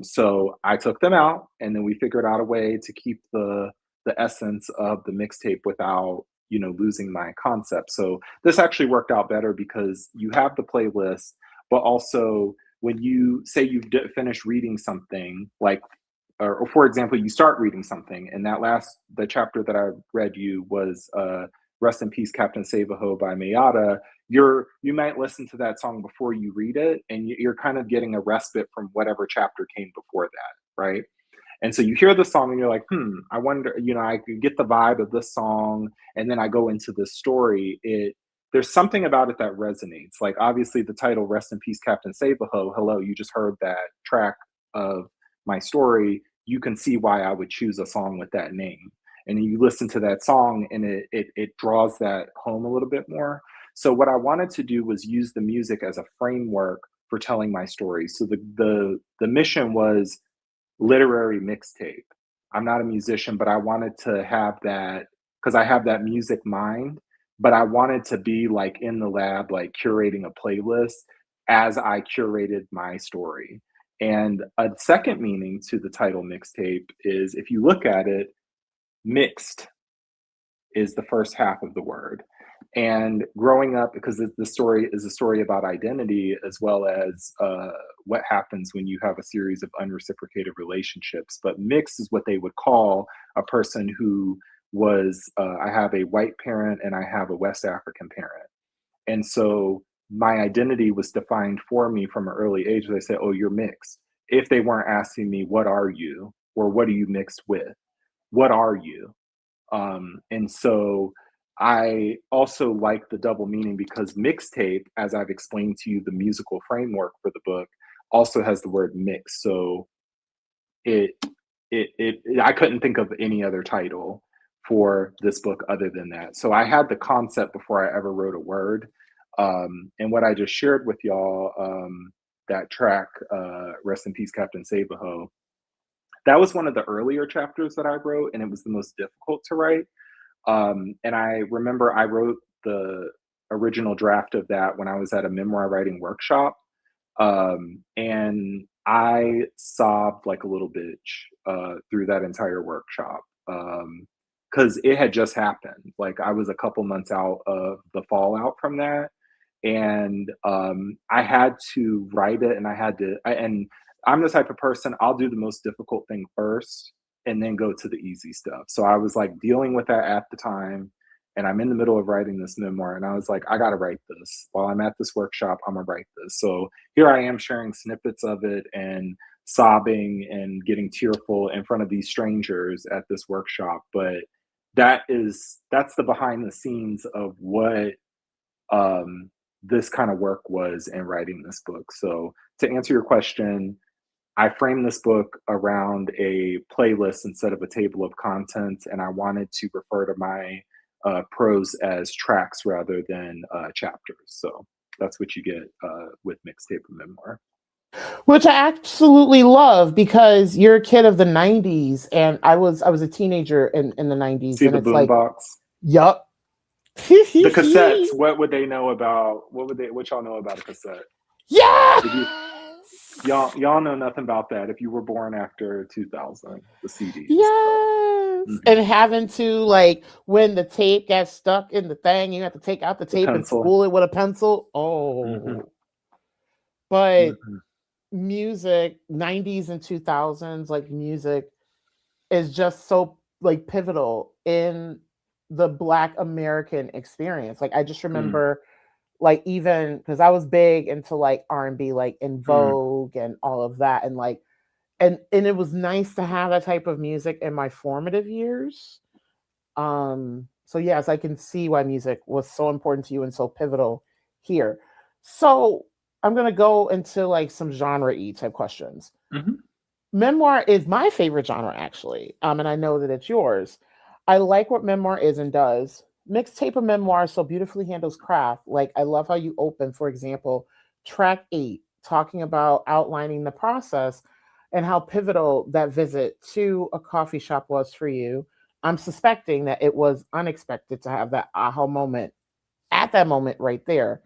So I took them out, and then we figured out a way to keep the essence of the mixtape without, you know, losing my concept. So this actually worked out better because you have the playlist, but also when you say you've finished reading something, like, or for example, you start reading something, and the chapter that I read you was Rest in Peace, Captain Save-A-Ho by Mayada. You might listen to that song before you read it, and you're kind of getting a respite from whatever chapter came before that, right? And so you hear the song and you're like, I wonder, you know, I could get the vibe of this song, and then I go into this story. There's something about it that resonates. Like, obviously the title, Rest in Peace, Captain Save-A-Ho, hello, you just heard that track of my story. You can see why I would choose a song with that name. And then you listen to that song and it draws that home a little bit more. So what I wanted to do was use the music as a framework for telling my story. So the mission was literary mixtape. I'm not a musician, but I wanted to have that, because I have that music mind, but I wanted to be like in the lab, like curating a playlist as I curated my story. And a second meaning to the title mixtape is, if you look at it, mixed is the first half of the word. And growing up, because the story is a story about identity, as well as what happens when you have a series of unreciprocated relationships. But mixed is what they would call a person who was, I have a white parent and I have a West African parent. And so my identity was defined for me from an early age. They say, oh, you're mixed. If they weren't asking me, what are you? Or what are you mixed with? What are you? And so I also like the double meaning, because mixtape, as I've explained to you, the musical framework for the book also has the word mix. So I couldn't think of any other title for this book other than that. So I had the concept before I ever wrote a word. And what I just shared with y'all, that track, Rest in Peace, Captain Save-A-Ho, that was one of the earlier chapters that I wrote, and it was the most difficult to write. And I remember I wrote the original draft of that when I was at a memoir writing workshop. And I sobbed like a little bitch through that entire workshop, because it had just happened. Like, I was a couple months out of the fallout from that. And I had to write it, and and I'm the type of person, I'll do the most difficult thing first and then go to the easy stuff. So I was like dealing with that at the time, and I'm in the middle of writing this memoir, and I was like, I got to write this. While I'm at this workshop, I'm going to write this. So here I am sharing snippets of it and sobbing and getting tearful in front of these strangers at this workshop. But that's the behind the scenes of what this kind of work was in writing this book. So to answer your question, I framed this book around a playlist instead of a table of contents, and I wanted to refer to my prose as tracks rather than chapters. So that's what you get with Mixtape and Memoir. Which I absolutely love, because you're a kid of the 90s, and I was a teenager in the 90s. See and the it's like, boombox? yup. The cassettes, what would they know about, what y'all know about a cassette? Yeah. Y'all know nothing about that if you were born after 2000, the CDs. Yes. Mhm. And having to, like, when the tape gets stuck in the thing, you have to take out the tape and spool it with a pencil. Oh. Mm-hmm. But music, 90s and 2000s, like, music is just so, like, pivotal in the Black American experience. Like, I just remember, like, even because I was big into like R&B, like In Vogue and all of that, and like, and it was nice to have that type of music in my formative years. So yes, I can see why music was so important to you and so pivotal here. So I'm gonna go into like some genre-y type questions. Memoir is my favorite genre, actually, and I know that it's yours. I like what memoir is and does. Mixtape of Memoir so beautifully handles craft. Like, I love how you open, for example, track 8, talking about outlining the process and how pivotal that visit to a coffee shop was for you, I'm suspecting that it was unexpected to have that aha moment at that moment right there.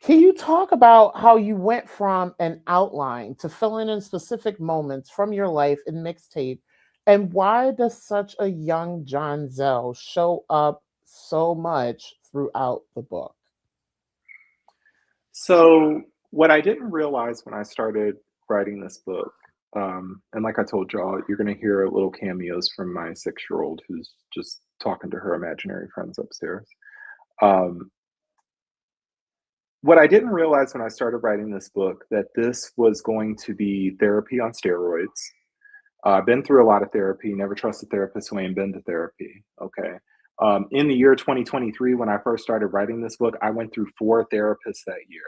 Can you talk about how you went from an outline to filling in specific moments from your life in Mixtape? And why does such a young Johnzelle show up so much throughout the book? So, what I didn't realize when I started writing this book, and like I told y'all, you're going to hear little cameos from my 6-year-old who's just talking to her imaginary friends upstairs. Um, what I didn't realize when I started writing this book that this was going to be therapy on steroids. I've been through a lot of therapy, never trust a therapist who ain't been to therapy. Okay. In the year 2023, when I first started writing this book, I went through 4 therapists that year.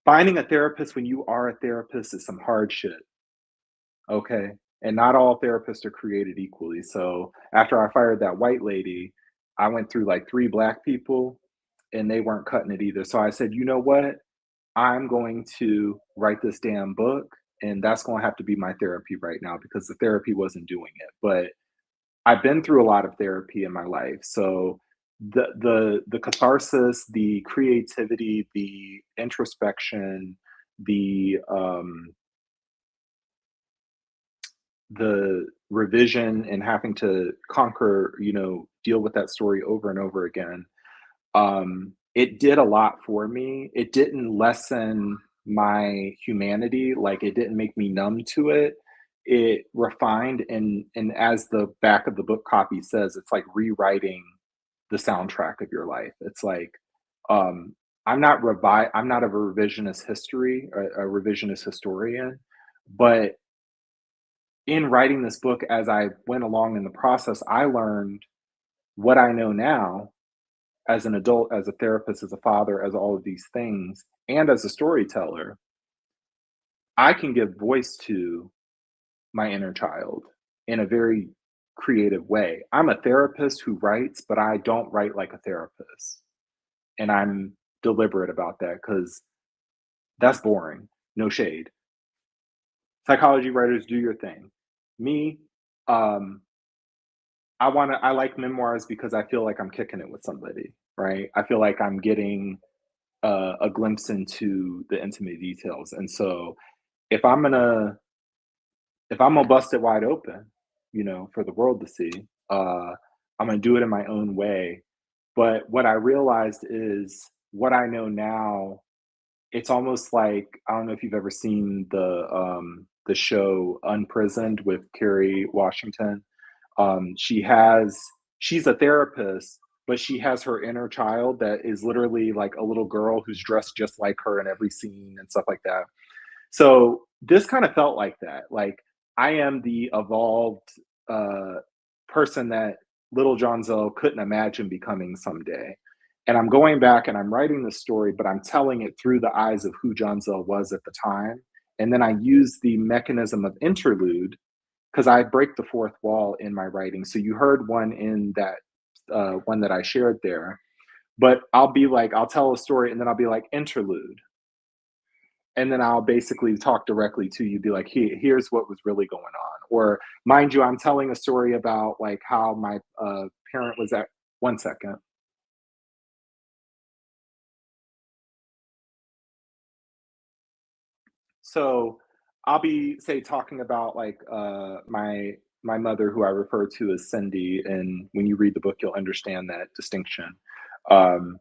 Finding a therapist when you are a therapist is some hard shit. Okay. And not all therapists are created equally. So after I fired that white lady, I went through like 3 black people and they weren't cutting it either. So I said, you know what? I'm going to write this damn book, and that's going to have to be my therapy right now because the therapy wasn't doing it. But I've been through a lot of therapy in my life, so the catharsis, the creativity, the introspection, the revision, and having to conquer, deal with that story over and over again. It did a lot for me. It didn't lessen my humanity, like, it didn't make me numb to it. It refined, and as the back of the book copy says, it's like rewriting the soundtrack of your life. It's like, um, I'm not a revisionist history, a revisionist historian, but in writing this book, as I went along in the process, I learned what I know now as an adult, as a therapist, as a father, as all of these things, and as a storyteller. I can give voice to my inner child in a very creative way. I'm a therapist who writes, but I don't write like a therapist. And I'm deliberate about that because that's boring. No shade. Psychology writers, do your thing. Me, um, I like memoirs because I feel like I'm kicking it with somebody, right? I feel like I'm getting a glimpse into the intimate details. And so if I'm gonna if I'm gonna bust it wide open, for the world to see, I'm gonna do it in my own way. But what I realized is what I know now, it's almost like, I don't know if you've ever seen the show Unprisoned with Kerry Washington. She's a therapist, but she has her inner child that is literally like a little girl who's dressed just like her in every scene and stuff like that. So this kind of felt like that. Like, I am the evolved uh, person that little Johnzelle couldn't imagine becoming someday. And I'm going back and I'm writing the story, but I'm telling it through the eyes of who Johnzelle was at the time. And then I use the mechanism of interlude because I break the fourth wall in my writing. So you heard one in that one that I shared there, but I'll tell a story and then I'll be like, interlude. And then I'll basically talk directly to you, be like, here's what was really going on. Or mind you, I'm telling a story about like how my parent was at 1 second. So I'll be say talking about like my mother, who I refer to as Cindy, and when you read the book, you'll understand that distinction. Um,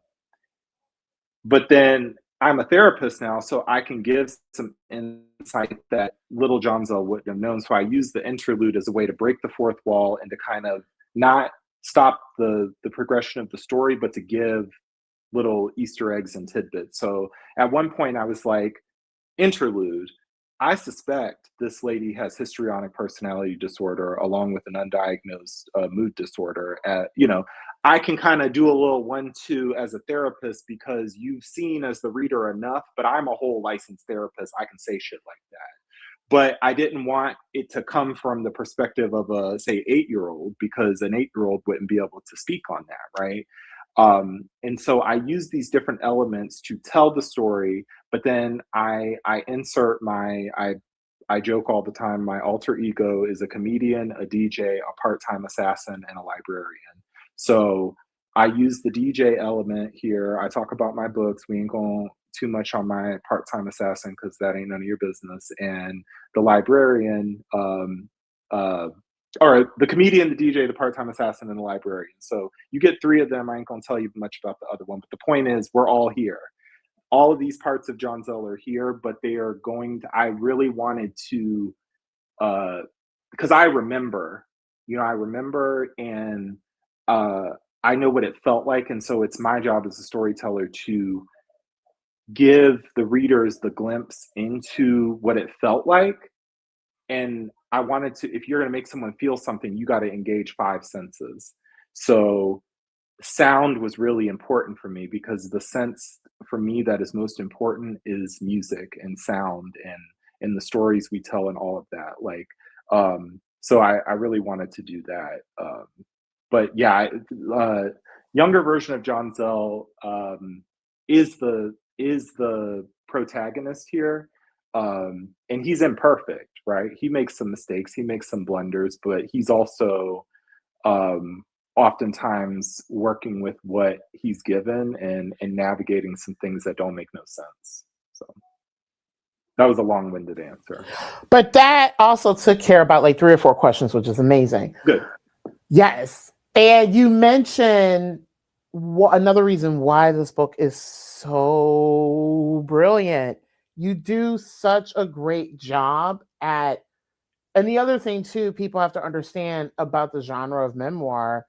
but then I'm a therapist now, so I can give some insight that little Johnzelle wouldn't have known. So I use the interlude as a way to break the fourth wall and to kind of not stop the progression of the story, but to give little Easter eggs and tidbits. So at one point, I was like, interlude. I suspect this lady has histrionic personality disorder along with an undiagnosed mood disorder. I can kind of do a little 1-2 as a therapist because you've seen as the reader enough, but I'm a whole licensed therapist. I can say shit like that. But I didn't want it to come from the perspective of a, say, 8-year-old, because an 8-year-old wouldn't be able to speak on that, right? And so I use these different elements to tell the story, but then I I joke all the time, my alter ego is a comedian, a DJ, a part-time assassin, and a librarian. So I use the DJ element here. I talk about my books. We ain't going too much on my part-time assassin because that ain't none of your business. And the librarian, or the comedian, the DJ, the part-time assassin, and the librarian. So you get three of them. I ain't gonna tell you much about the other one, but the point is we're all here. All of these parts of Johnzelle are here, but they are going to, I really wanted to, because I remember, and I know what it felt like. And so it's my job as a storyteller to give the readers the glimpse into what it felt like. And I wanted to, if you're going to make someone feel something, you got to engage five senses. So sound was really important for me because the sense for me that is most important is music and sound and the stories we tell and all of that. Like, so I really wanted to do that. But yeah, younger version of Johnzelle is the protagonist here. And he's imperfect, right? He makes some mistakes, he makes some blunders, but he's also oftentimes working with what he's given and navigating some things that don't make no sense. So that was a long-winded answer. But that also took care about like 3 or 4 questions, which is amazing. Good. Yes. And you mentioned another reason why this book is so brilliant. You do such a great job at, and the other thing too, people have to understand about the genre of memoir,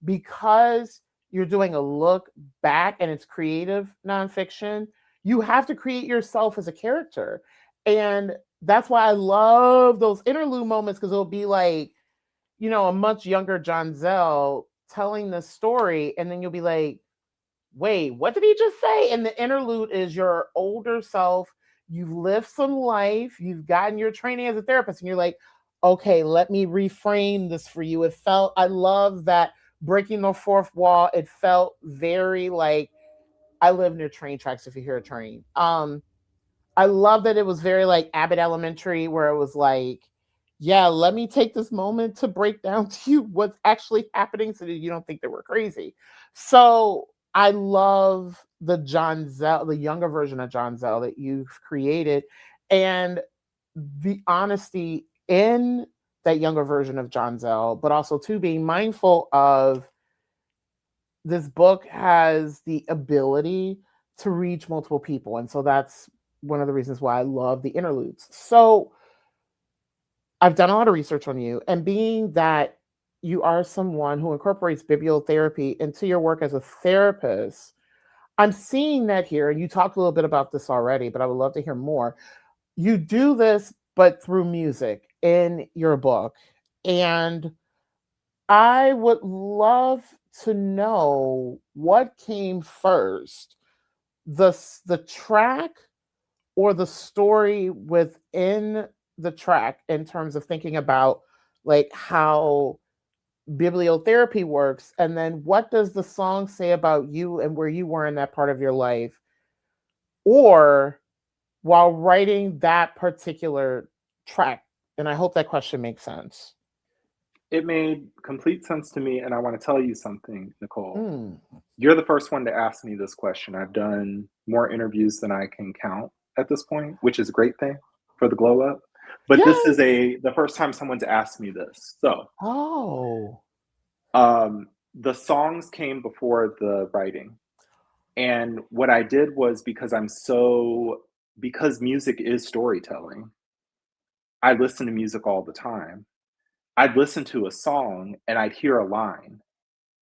because you're doing a look back and it's creative nonfiction, you have to create yourself as a character. And that's why I love those interlude moments, because it'll be like, you know, a much younger Johnzelle telling the story, and then you'll be like, wait, what did he just say? And the interlude is your older self. You've lived some life, you've gotten your training as a therapist, and you're like, okay, let me reframe this for you. It felt, I love that breaking the fourth wall. It felt very like I live near train tracks if you hear a train. I love that it was very like Abbott Elementary, where it was like, yeah, let me take this moment to break down to you what's actually happening so that you don't think that we're crazy. So I love the Johnzelle, the younger version of Johnzelle that you've created, and the honesty in that younger version of Johnzelle, but also too being mindful of this book has the ability to reach multiple people. And so that's one of the reasons why I love the interludes. So I've done a lot of research on you, and being that you are someone who incorporates bibliotherapy into your work as a therapist, I'm seeing that here. And you talked a little bit about this already, but I would love to hear more. You do this, but through music in your book. And I would love to know what came first, the track or the story within the track, in terms of thinking about like how bibliotherapy works, and then what does the song say about you and where you were in that part of your life, or while writing that particular track. And I hope that question makes sense. It made complete sense to me, and I want to tell you something, Nicole. You're the first one to ask me this question. I've done more interviews than I can count at this point, which is a great thing for the glow up. But Yes. this is the first time someone's asked me this. So, the songs came before the writing, and what I did was, because music is storytelling, I listen to music all the time. I'd listen to a song and I'd hear a line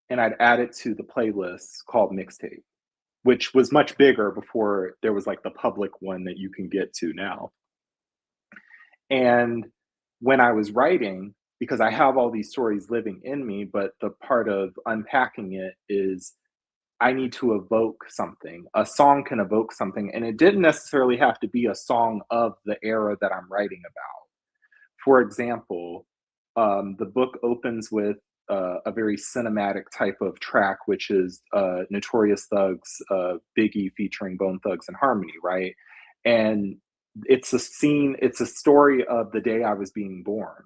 and I'd add it to the playlist called Mixtape, which was much bigger before there was like the public one that you can get to now. And when I was writing, because I have all these stories living in me, but the part of unpacking it is I need to evoke something. A song can evoke something, and it didn't necessarily have to be a song of the era that I'm writing about. For example, the book opens with a very cinematic type of track, which is Notorious Thugs, Biggie featuring Bone Thugs and Harmony, right? And it's a scene, it's a story of the day I was being born.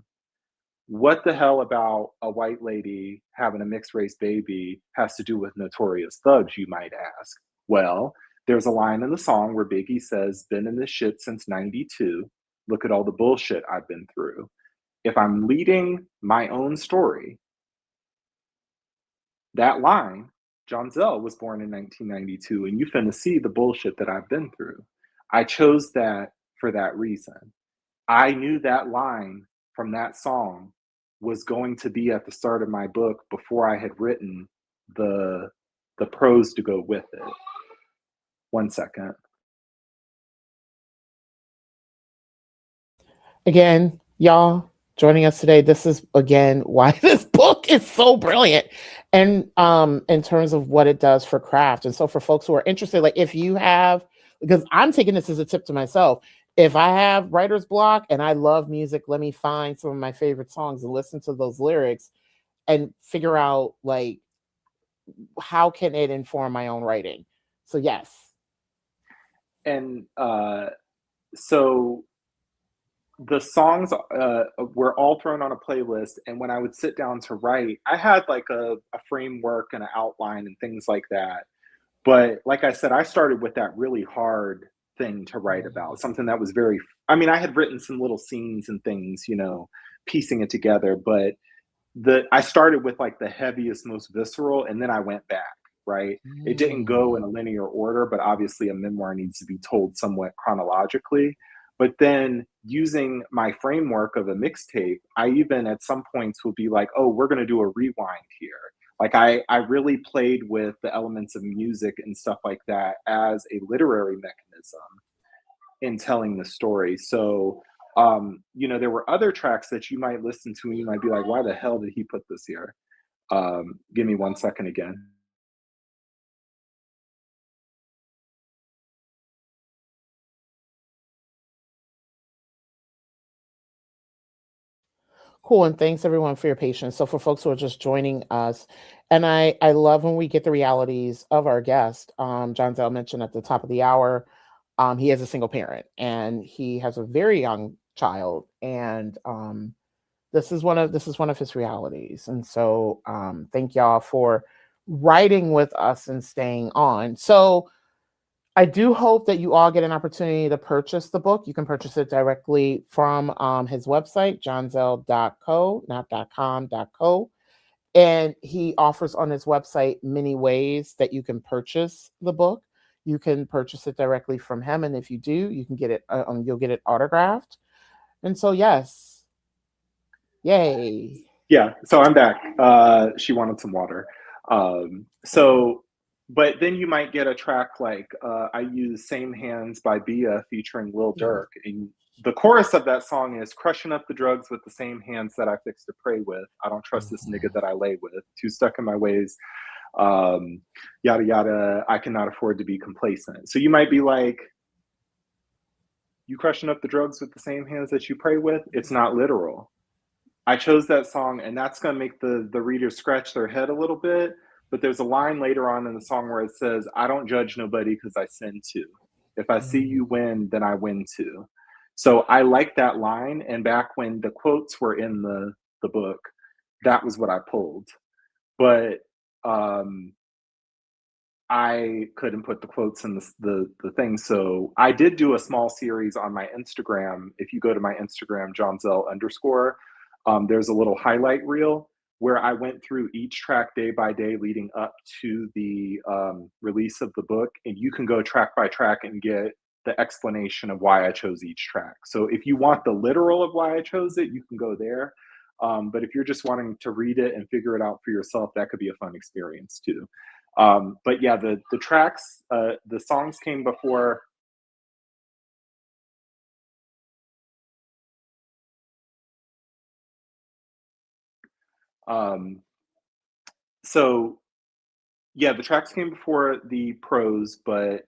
What the hell about a white lady having a mixed race baby has to do with notorious thugs, you might ask? Well, there's a line in the song where Biggie says, been in this shit since 92. Look at all the bullshit I've been through. If I'm leading my own story, that line, Johnzelle was born in 1992, and you finna see the bullshit that I've been through. I chose that for that reason. I knew that line from that song was going to be at the start of my book before I had written the prose to go with it. 1 second. Again, y'all joining us today. This is again why this book is so brilliant, and in terms of what it does for craft. And so for folks who are interested, like if you have, because I'm taking this as a tip to myself, if I have writer's block and I love music, let me find some of my favorite songs and listen to those lyrics and figure out like how can it inform my own writing. So yes. And so the songs were all thrown on a playlist, and when I would sit down to write, I had like a framework and an outline and things like that. But like I said, I started with that really hard thing to write about, something that was very, I mean, I had written some little scenes and things, you know, piecing it together, but I started with like the heaviest, most visceral, and then I went back, right? It didn't go in a linear order, but obviously a memoir needs to be told somewhat chronologically. But then using my framework of a mixtape, I even at some points will be like, oh, we're going to do a rewind here. Like I really played with the elements of music and stuff like that as a literary mechanism in telling the story. So, you know, there were other tracks that you might listen to and you might be like, why the hell did he put this here? Give me 1 second again. Cool, and thanks everyone for your patience. So for folks who are just joining us, and I love when we get the realities of our guest. Johnzelle mentioned at the top of the hour, he is a single parent and he has a very young child, and this is one of his realities. And so thank y'all for writing with us and staying on. So I do hope that you all get an opportunity to purchase the book. You can purchase it directly from his website, johnzelle.co, not .com, .co. And he offers on his website many ways that you can purchase the book. You can purchase it directly from him, and if you do, you can get it. You'll get it autographed. And so, yes, yay! Yeah, so I'm back. She wanted some water. So, but then you might get a track like I use "Same Hands" by Bia featuring Lil Durk, and the chorus of that song is crushing up the drugs with the same hands that I fix to pray with. I don't trust this nigga that I lay with. Too stuck in my ways. Yada yada. I cannot afford to be complacent. So you might be like, you crushing up the drugs with the same hands that you pray with? It's not literal. I chose that song, and that's going to make the reader scratch their head a little bit. But there's a line later on in the song where it says, I don't judge nobody because I sin too. If I see you win, then I win too. So I like that line. And back when the quotes were in the book, that was what I pulled. But I couldn't put the quotes in the thing. So I did do a small series on my Instagram. If you go to my Instagram, Johnzelle_, there's a little highlight reel where I went through each track day by day leading up to the release of the book. And you can go track by track and get the explanation of why I chose each track. So if you want the literal of why I chose it, you can go there. But if you're just wanting to read it and figure it out for yourself, that could be a fun experience too. But yeah, the tracks, the songs came before. So yeah, the tracks came before the prose, but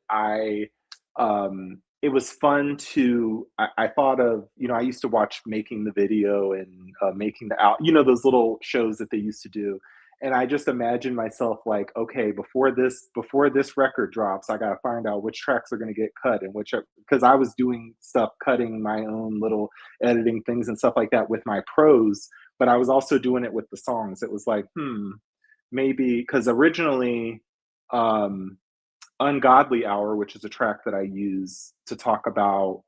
it was fun to, I thought of, you know, I used to watch Making the Video and Making the Out, you know, those little shows that they used to do. And I just imagine myself like, okay, before this record drops, I got to find out which tracks are going to get cut and which, because I was doing stuff, cutting my own little editing things and stuff like that with my prose, but I was also doing it with the songs. It was like, maybe, because originally, Ungodly Hour, which is a track that I use to talk about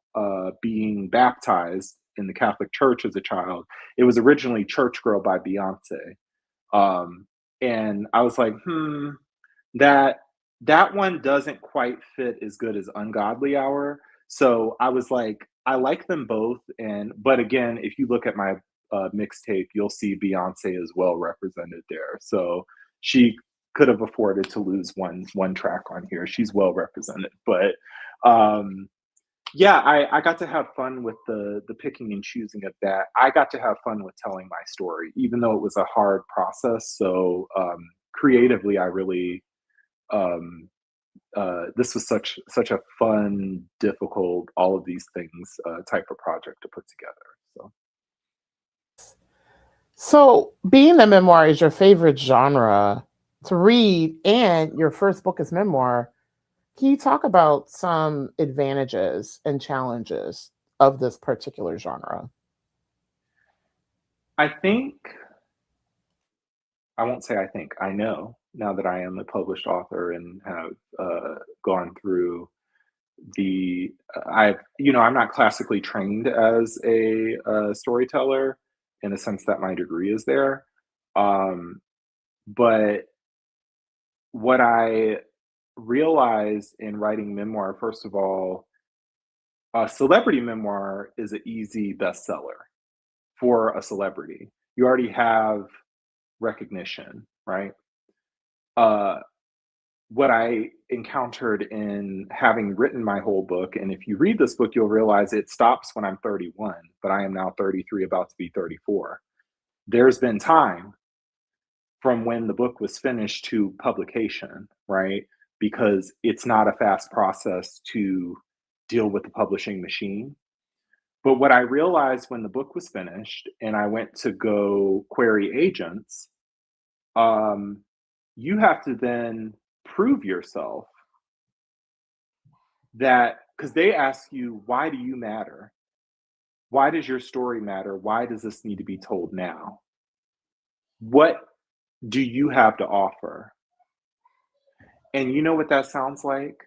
being baptized in the Catholic Church as a child, it was originally Church Girl by Beyonce. And I was like, that one doesn't quite fit as good as Ungodly Hour. So I was like, I like them both. But again, if you look at my mixtape, you'll see Beyonce is well represented there. So she could have afforded to lose one track on here. She's well represented. But yeah, I got to have fun with the picking and choosing of that. I got to have fun with telling my story, even though it was a hard process. So creatively, I really this was such a fun, difficult, all of these things type of project to put together. So, being that memoir is your favorite genre to read and your first book is memoir, can you talk about some advantages and challenges of this particular genre? I won't say I think, I know now that I am a published author and have gone through I'm not classically trained as a storyteller in the sense that my degree is there. But what I realized in writing memoir, first of all, a celebrity memoir is an easy bestseller for a celebrity. You already have recognition, right? What I encountered in having written my whole book, and if you read this book, you'll realize it stops when I'm 31, but I am now 33, about to be 34. There's been time from when the book was finished to publication, right? Because it's not a fast process to deal with the publishing machine. But what I realized when the book was finished and I went to go query agents, you have to then prove yourself that, because they ask you, why do you matter? Why does your story matter? Why does this need to be told now? What do you have to offer? And you know what that sounds like?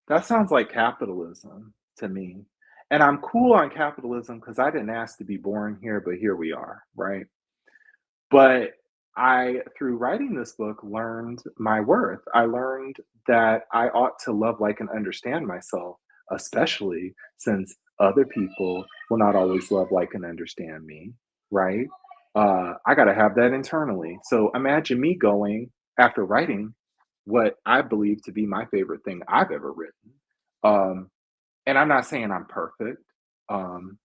That sounds like capitalism to me. And I'm cool on capitalism because I didn't ask to be born here, but here we are, right? But I, through writing this book, learned my worth. I learned that I ought to love, like, and understand myself, especially since other people will not always love, like, and understand me, right? I got to have that internally. So imagine me going after writing what I believe to be my favorite thing I've ever written. And I'm not saying I'm perfect. Um,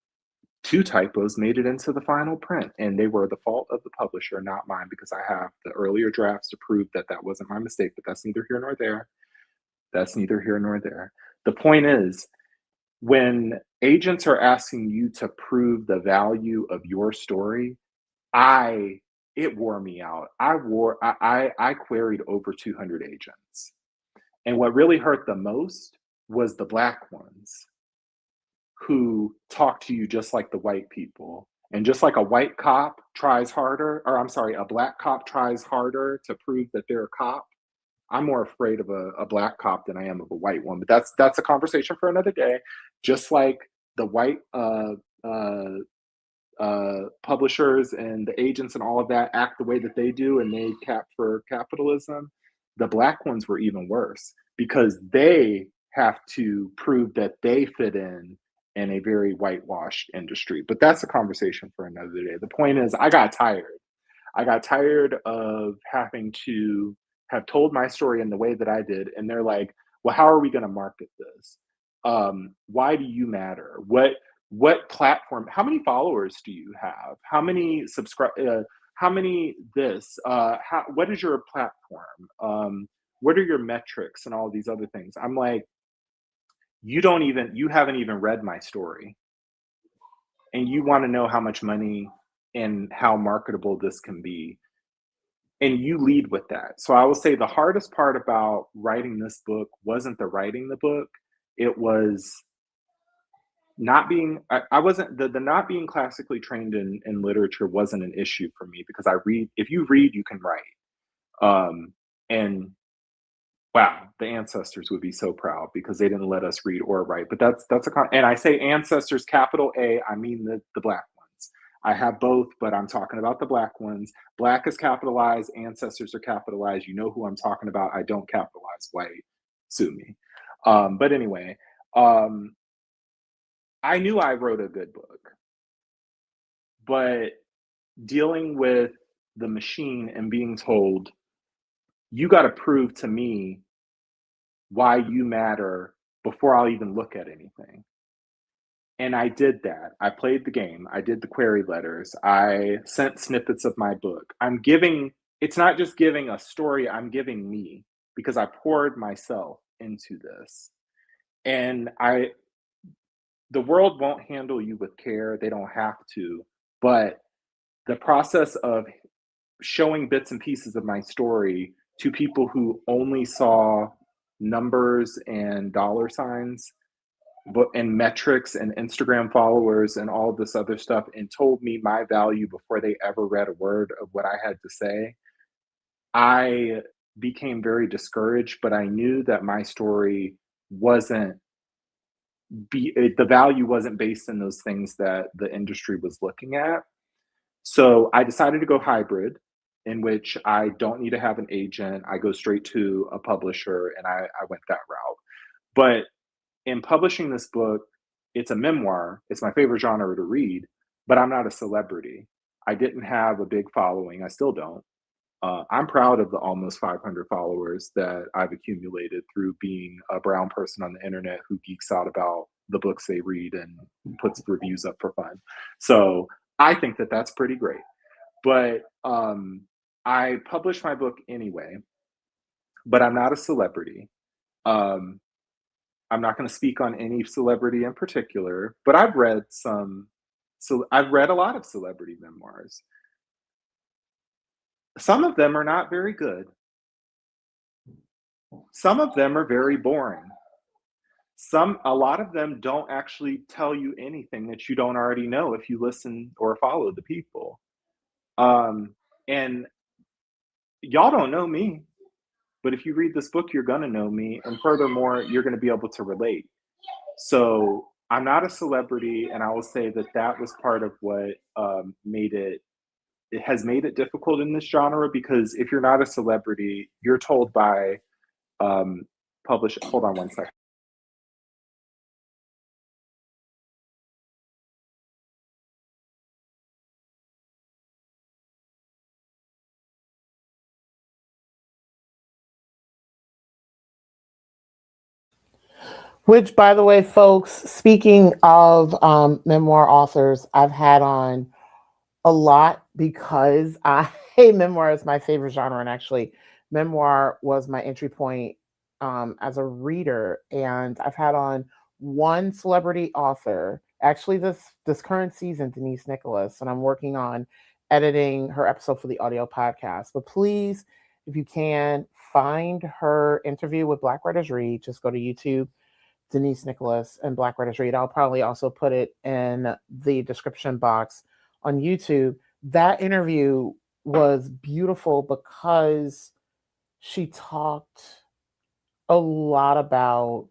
Two typos made it into the final print, and they were the fault of the publisher, not mine, because I have the earlier drafts to prove that that wasn't my mistake, but that's neither here nor there. That's neither here nor there. The point is, when agents are asking you to prove the value of your story, it wore me out. I queried over 200 agents. And what really hurt the most was the Black ones who talk to you just like the white people. And just like a white cop tries harder, or I'm sorry, a Black cop tries harder to prove that they're a cop, I'm more afraid of a Black cop than I am of a white one. But that's a conversation for another day. Just like the white publishers and the agents and all of that act the way that they do and they cap for capitalism, the Black ones were even worse because they have to prove that they fit in a very whitewashed industry. But that's a conversation for another day. The point is, I got tired. I got tired of having to have told my story in the way that I did. And they're like, well, how are we going to market this? Why do you matter? What platform? How many followers do you have? How many subscribe? How many this? What is your platform? What are your metrics and all these other things? I'm like, you haven't even read my story, and you want to know how much money and how marketable this can be. and you lead with that. So I will say the hardest part about writing this book wasn't the writing the book. It was not being, I wasn't, the not being classically trained in literature wasn't an issue for me because I read, if you read, you can write. And wow, the ancestors would be so proud because they didn't let us read or write. But that's and I say ancestors, capital A, I mean the Black ones. I have both, but I'm talking about the Black ones. Black is capitalized, ancestors are capitalized. You know who I'm talking about. I don't capitalize white. Sue me. But anyway, I knew I wrote a good book, but dealing with the machine and being told, you got to prove to me why you matter before I'll even look at anything. And I did that. I played the game. I did the query letters. I sent snippets of my book. It's not just giving a story, I'm giving me because I poured myself into this. And the world won't handle you with care. They don't have to. But the process of showing bits and pieces of my story to people who only saw numbers and dollar signs and metrics and Instagram followers and all this other stuff and told me my value before they ever read a word of what I had to say, I became very discouraged, but I knew that my story the value wasn't based in those things that the industry was looking at. So I decided to go hybrid, in which I don't need to have an agent. I go straight to a publisher, and I went that route. But in publishing this book, it's a memoir. It's my favorite genre to read, but I'm not a celebrity. I didn't have a big following. I still don't. I'm proud of the almost 500 followers that I've accumulated through being a brown person on the internet who geeks out about the books they read and puts reviews up for fun. So I think that that's pretty great. But I published my book anyway, but I'm not a celebrity. I'm not going to speak on any celebrity in particular, but I've read a lot of celebrity memoirs. Some of them are not very good. Some of them are very boring. A lot of them don't actually tell you anything that you don't already know if you listen or follow the people. And y'all don't know me, but if you read this book, you're going to know me. And furthermore, you're going to be able to relate. So I'm not a celebrity. And I will say that that was part of what it has made it difficult in this genre, because if you're not a celebrity, you're told by hold on one second. Which, by the way, folks, speaking of memoir authors, I've had on a lot because memoir is my favorite genre. And actually, memoir was my entry point as a reader. And I've had on one celebrity author, actually this current season, Denise Nicholas, and I'm working on editing her episode for the audio podcast. But please, if you can, find her interview with Black Writers Read. Just go to YouTube, Denise Nicholas and Black Writers Read. I'll probably also put it in the description box on YouTube. That interview was beautiful because she talked a lot about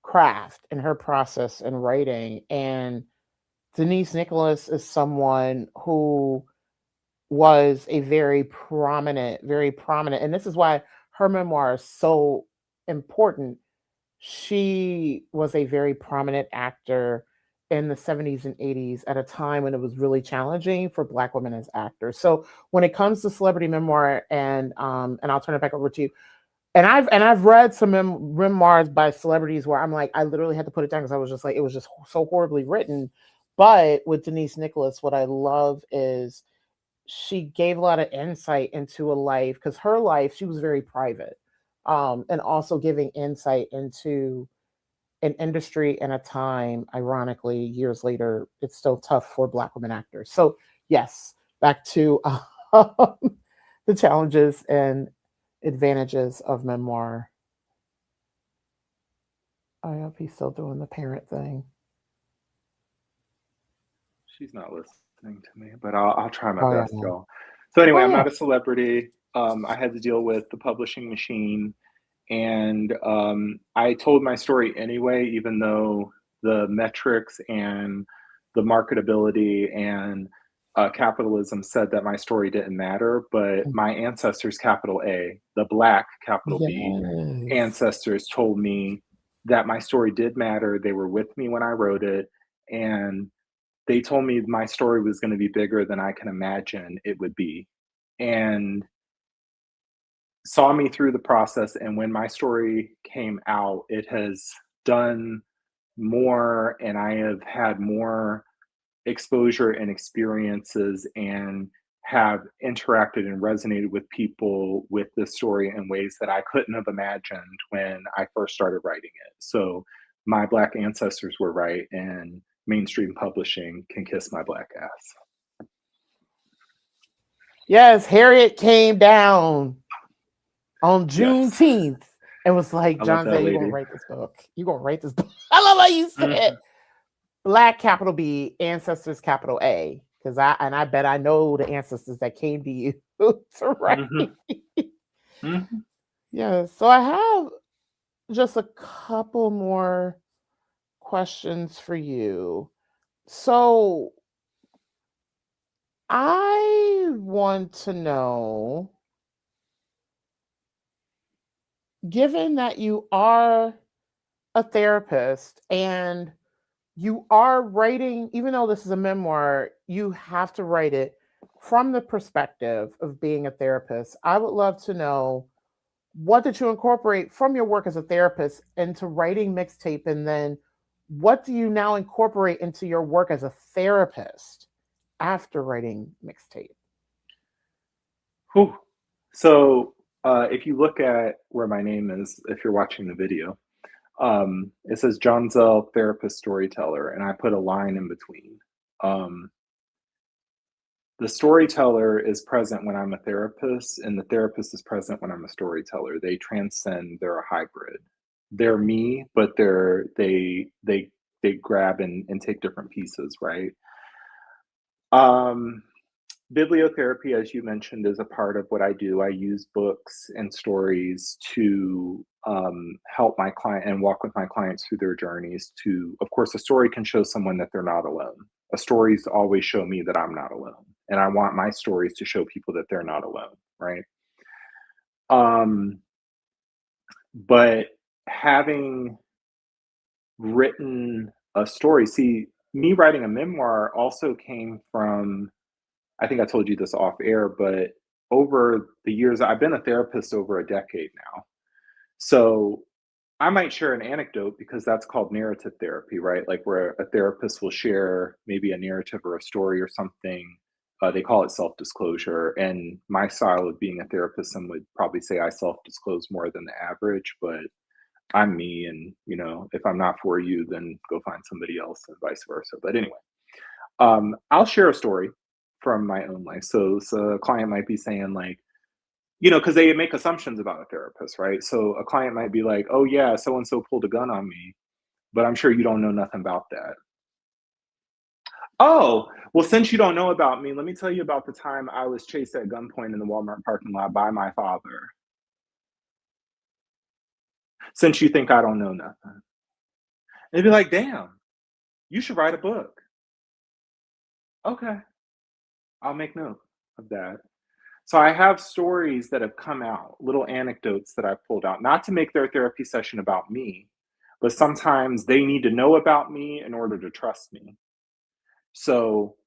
craft and her process in writing. And Denise Nicholas is someone who was a very prominent, and this is why her memoir is so important. She was a very prominent actor in the 70s and 80s at a time when it was really challenging for Black women as actors. So when it comes to celebrity memoir, and I'll turn it back over to you. And I've read some memoirs by celebrities where I'm like, I literally had to put it down because I was just like, it was just so horribly written. But with Denise Nicholas, what I love is she gave a lot of insight into a life, because her life, she was very private, and also giving insight into an industry and a time, ironically, years later, it's still tough for Black women actors. So yes, back to the challenges and advantages of memoir. I hope he's still doing the parent thing. She's not listening to me, but I'll try my Oh yeah, best, y'all. So anyway, oh I'm yeah. not a celebrity. I had to deal with the publishing machine, and I told my story anyway, even though the metrics and the marketability and capitalism said that my story didn't matter. But my ancestors, capital A, the Black, capital B, Yes. ancestors told me that my story did matter. They were with me when I wrote it, and they told me my story was going to be bigger than I can imagine it would be, and saw me through the process. And when my story came out, it has done more, and I have had more exposure and experiences, and have interacted and resonated with people with this story in ways that I couldn't have imagined when I first started writing it. So my Black ancestors were right, and mainstream publishing can kiss my Black ass. Yes, Harriet came down on Yes. Juneteenth and was like, I love that Johnzelle, you're gonna lady. write this book. You're gonna write this book. I love how you said Black capital B, ancestors capital A. Because I bet I know the ancestors that came to you to write. Yeah. So I have just a couple more questions for you. So I want to know, given that you are a therapist and you are writing, even though this is a memoir, you have to write it from the perspective of being a therapist. I would love to know, what did you incorporate from your work as a therapist into writing Mixtape? And then what do you now incorporate into your work as a therapist after writing Mixtape? Whew. So if you look at where my name is, if you're watching the video, it says Johnzelle Therapist Storyteller, and I put a line in between. The storyteller is present when I'm a therapist, and the therapist is present when I'm a storyteller. They transcend, they're a hybrid. They're me, but they grab and take different pieces, right? Bibliotherapy, as you mentioned, is a part of what I do. I use books and stories to help my client and walk with my clients through their journeys. To, of course, a story can show someone that they're not alone. A stories always show me that I'm not alone, and I want my stories to show people that they're not alone, right? But having written a story, see, me writing a memoir also came from, I think I told you this off air, but over the years, I've been a therapist over a decade now. So I might share an anecdote because that's called narrative therapy, right? Like where a therapist will share maybe a narrative or a story or something. They call it self disclosure. And my style of being a therapist, some would probably say I self disclose more than the average, but I'm me. And, you know, if I'm not for you, then go find somebody else and vice versa. But anyway, I'll share a story from my own life. So a client might be saying like, you know, because they make assumptions about a therapist, right? So a client might be like, "Oh yeah, so and so pulled a gun on me, but I'm sure you don't know nothing about that." Oh, well, since you don't know about me, let me tell you about the time I was chased at gunpoint in the Walmart parking lot by my father. Since you think I don't know nothing, and they'd be like, "Damn, you should write a book." Okay, I'll make note of that. So I have stories that have come out, little anecdotes that I've pulled out, not to make their therapy session about me, but sometimes they need to know about me in order to trust me. So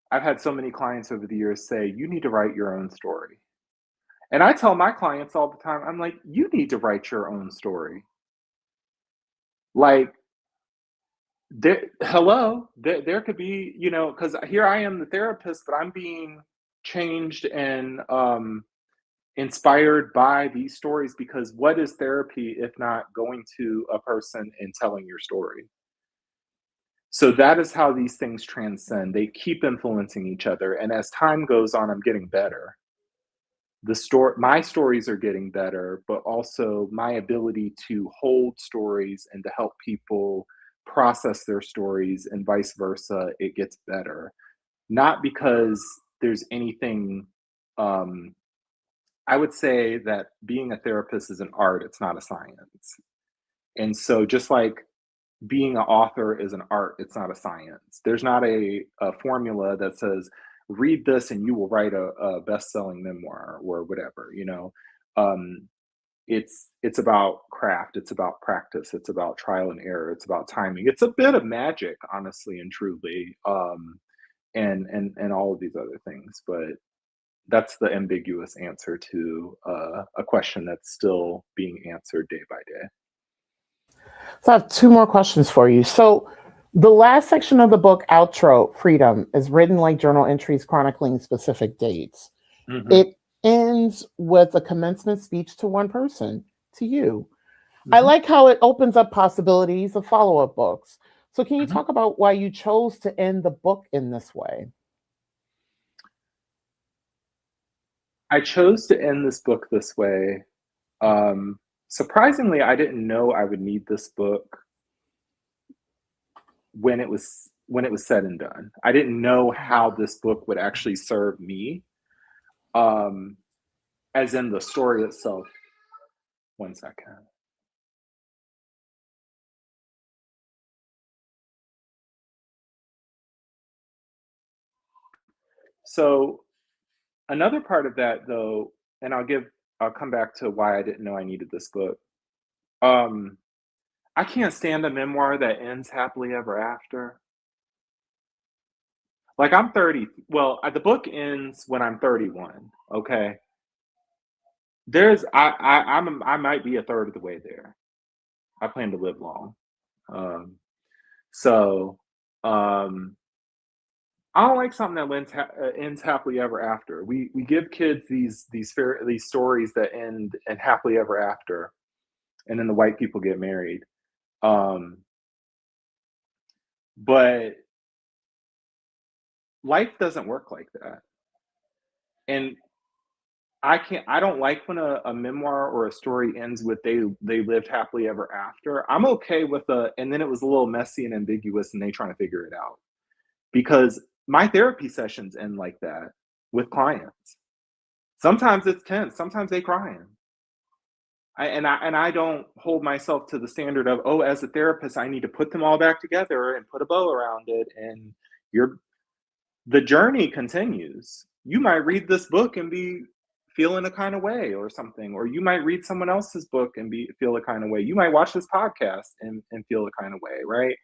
I've had so many clients over the years say, "You need to write your own story." And I tell my clients all the time, I'm like, "You need to write your own story." Like, there could be, you know, because here I am, the therapist, but I'm being changed and inspired by these stories, because what is therapy if not going to a person and telling your story? So that is how these things transcend. They keep influencing each other. And as time goes on, I'm getting better. my stories are getting better, but also my ability to hold stories and to help people process their stories and vice versa, it gets better. Not because there's anything, I would say that being a therapist is an art, it's not a science. And so just like being an author is an art, it's not a science. There's not a formula that says, read this and you will write a best-selling memoir or whatever, you know. Um, it's about craft, it's about practice, it's about trial and error, it's about timing. It's a bit of magic, honestly and truly, and all of these other things. But that's the ambiguous answer to a question that's still being answered day by day. So I have two more questions for you. So the last section of the book, outro, Freedom, is written like journal entries chronicling specific dates. Mhm. It ends with a commencement speech to one person, to you. I Mhm. like how it opens up possibilities of follow-up books. So can you Mhm. talk about why you chose to end the book in this way? I chose to end this book this way. Surprisingly, I didn't know I would need this book when it was said and done. I didn't know how this book would actually serve me, um, as in the story itself. One second. So another part of that, though, and I'll come back to why I didn't know I needed this book. Um, I can't stand a memoir that ends happily ever after. Like I'm 30. Well, the book ends when I'm 31. Okay. I might be a third of the way there. I plan to live long. Um, so um, I don't like something that ends happily ever after. We give kids these stories that end and happily ever after, and then the white people get married. Um, but life doesn't work like that, and I don't like when a memoir or a story ends with they lived happily ever after. I'm okay with and then it was a little messy and ambiguous and they trying to figure it out. Because my therapy sessions end like that with clients. Sometimes it's tense, sometimes they crying. I don't hold myself to the standard of, oh, as a therapist, I need to put them all back together and put a bow around it. And you're the journey continues. You might read this book and be feeling a kind of way or something, or you might read someone else's book and feel a kind of way. You might watch this podcast and feel a kind of way, right?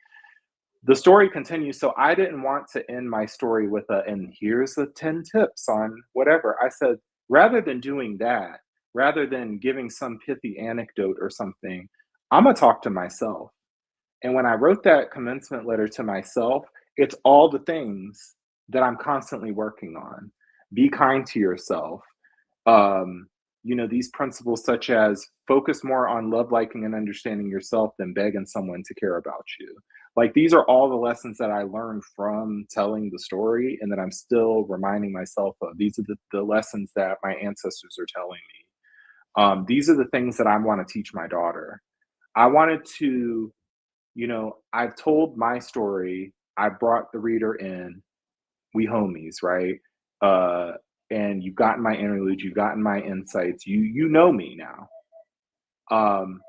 The story continues. So I didn't want to end my story with and here's the 10 tips on whatever. I said, rather than doing that, rather than giving some pithy anecdote or something, I'm gonna talk to myself. And when I wrote that commencement letter to myself, it's all the things that I'm constantly working on. Be kind to yourself. Um, these principles such as focus more on love, liking, and understanding yourself than begging someone to care about you. Like these are all the lessons that I learned from telling the story, and that I'm still reminding myself of. These are the lessons that my ancestors are telling me. These are the things that I want to teach my daughter. I wanted to I've told my story. I brought the reader in. We homies, right? Uh, and you've gotten my interlude. You've gotten my insights. You know me now. Um,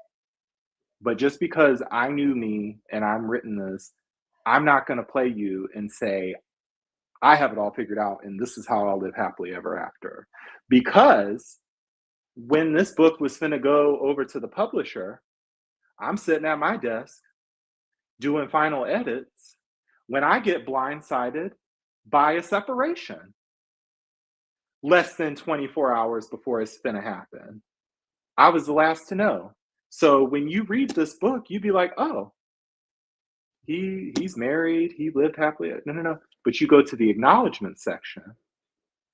but just because I knew me and I'm written this, I'm not going to play you and say I have it all figured out and this is how I'll live happily ever after. Because when this book was finna go over to the publisher, I'm sitting at my desk doing final edits when I get blindsided by a separation less than 24 hours before it's gonna happen. I was the last to know. So when you read this book, you'd be like, oh, he's married, he lived happily. No, no, no. But you go to the acknowledgement section.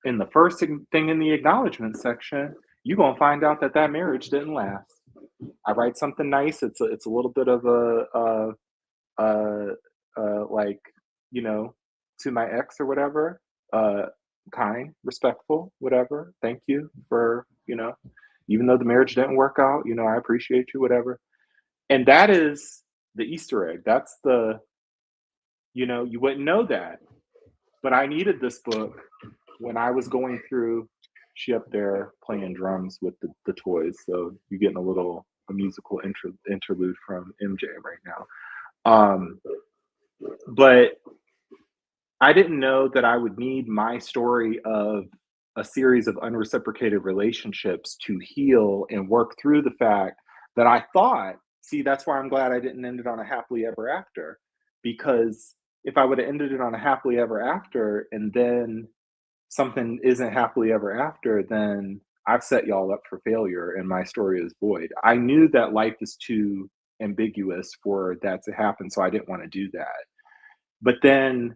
And the first thing in the acknowledgement section, you're gonna find out that marriage didn't last. I write something nice. It's a little bit of like to my ex or whatever, kind, respectful, whatever. Thank you for, even though the marriage didn't work out, I appreciate you, whatever. And that is the Easter egg. That's you wouldn't know that. But I needed this book when I was going through. She up there playing drums with the toys. So you're getting a musical interlude from MJ right now. But I didn't know that I would need my story of a series of unreciprocated relationships to heal and work through the fact that I thought, see, that's why I'm glad I didn't end it on a happily ever after. Because if I would have ended it on a happily ever after and then something isn't happily ever after, then I've set y'all up for failure and my story is void. I knew that life is too ambiguous for that to happen, so I didn't want to do that. But then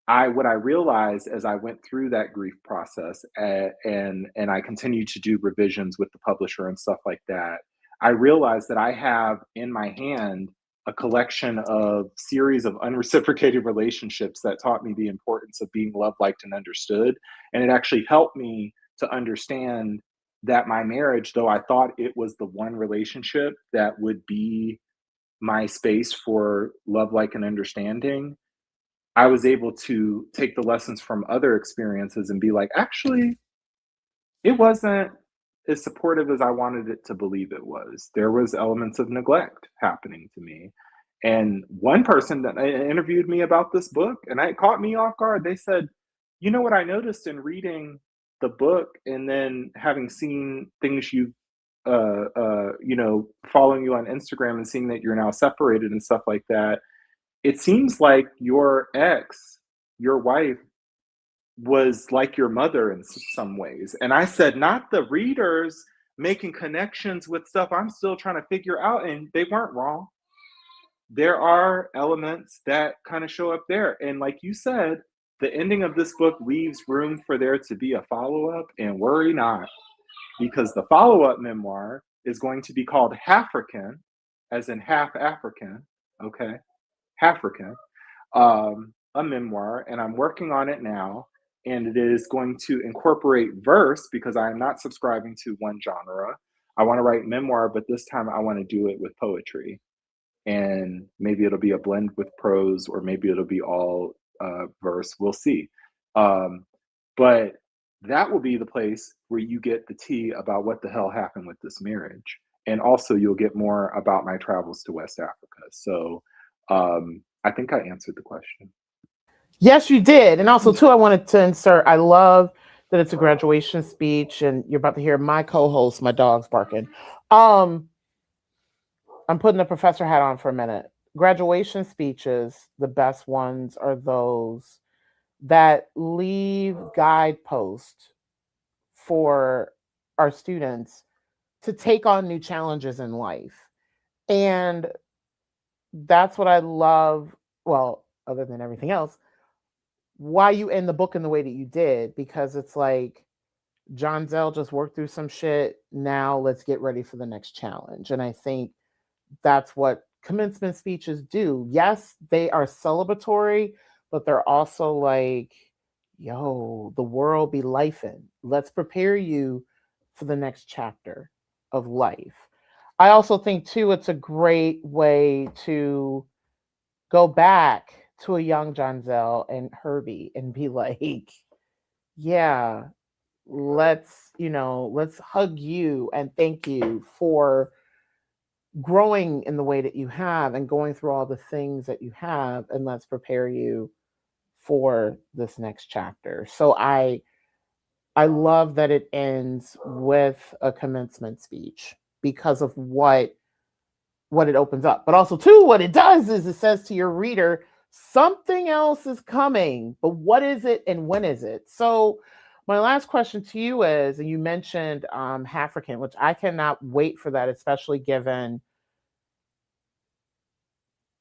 what I realized as I went through that grief process, and I continued to do revisions with the publisher and stuff like that, I realized that I have in my hand a collection of series of unreciprocated relationships that taught me the importance of being loved, liked, and understood. And it actually helped me to understand that my marriage, though I thought it was the one relationship that would be my space for love, like, and understanding, I was able to take the lessons from other experiences and be like, actually, it wasn't as supportive as I wanted it to believe it was. There was elements of neglect happening to me. And one person that interviewed me about this book, and it caught me off guard. They said, you know what I noticed in reading the book and then having seen things following you on Instagram and seeing that you're now separated and stuff like that, it seems like your ex, your wife, was like your mother in some ways. And I said, not the readers making connections with stuff I'm still trying to figure out. And they weren't wrong. There are elements that kind of show up there. And like you said, the ending of this book leaves room for there to be a follow-up, and worry not, because the follow-up memoir is going to be called Halfrican, as in half African, okay? Halfrican, a memoir, and I'm working on it now. And it is going to incorporate verse because I am not subscribing to one genre. I want to write memoir, but this time I want to do it with poetry. And maybe it'll be a blend with prose, or maybe it'll be all verse. We'll see. But that will be the place where you get the tea about what the hell happened with this marriage. And also you'll get more about my travels to West Africa. So I think I answered the question. Yes, you did. And also, too, I wanted to insert, I love that it's a graduation speech, and you're about to hear my co-host, my dog's barking. I'm putting the professor hat on for a minute. Graduation speeches, the best ones are those that leave guideposts for our students to take on new challenges in life. And that's what I love. Well, other than everything else, why you end the book in the way that you did, because it's like Johnzelle just worked through some shit. Now let's get ready for the next challenge. And I think that's what commencement speeches do. Yes, they are celebratory, but they're also like, yo, the world be lifing. Let's prepare you for the next chapter of life. I also think, too, it's a great way to go back to a young Johnzelle and Herbie and be like, yeah, let's hug you and thank you for growing in the way that you have and going through all the things that you have, and let's prepare you for this next chapter. So I love that it ends with a commencement speech because of what it opens up. But also, too, what it does is it says to your reader, something else is coming, but what is it and when is it? So my last question to you is, and you mentioned African, which I cannot wait for that, especially given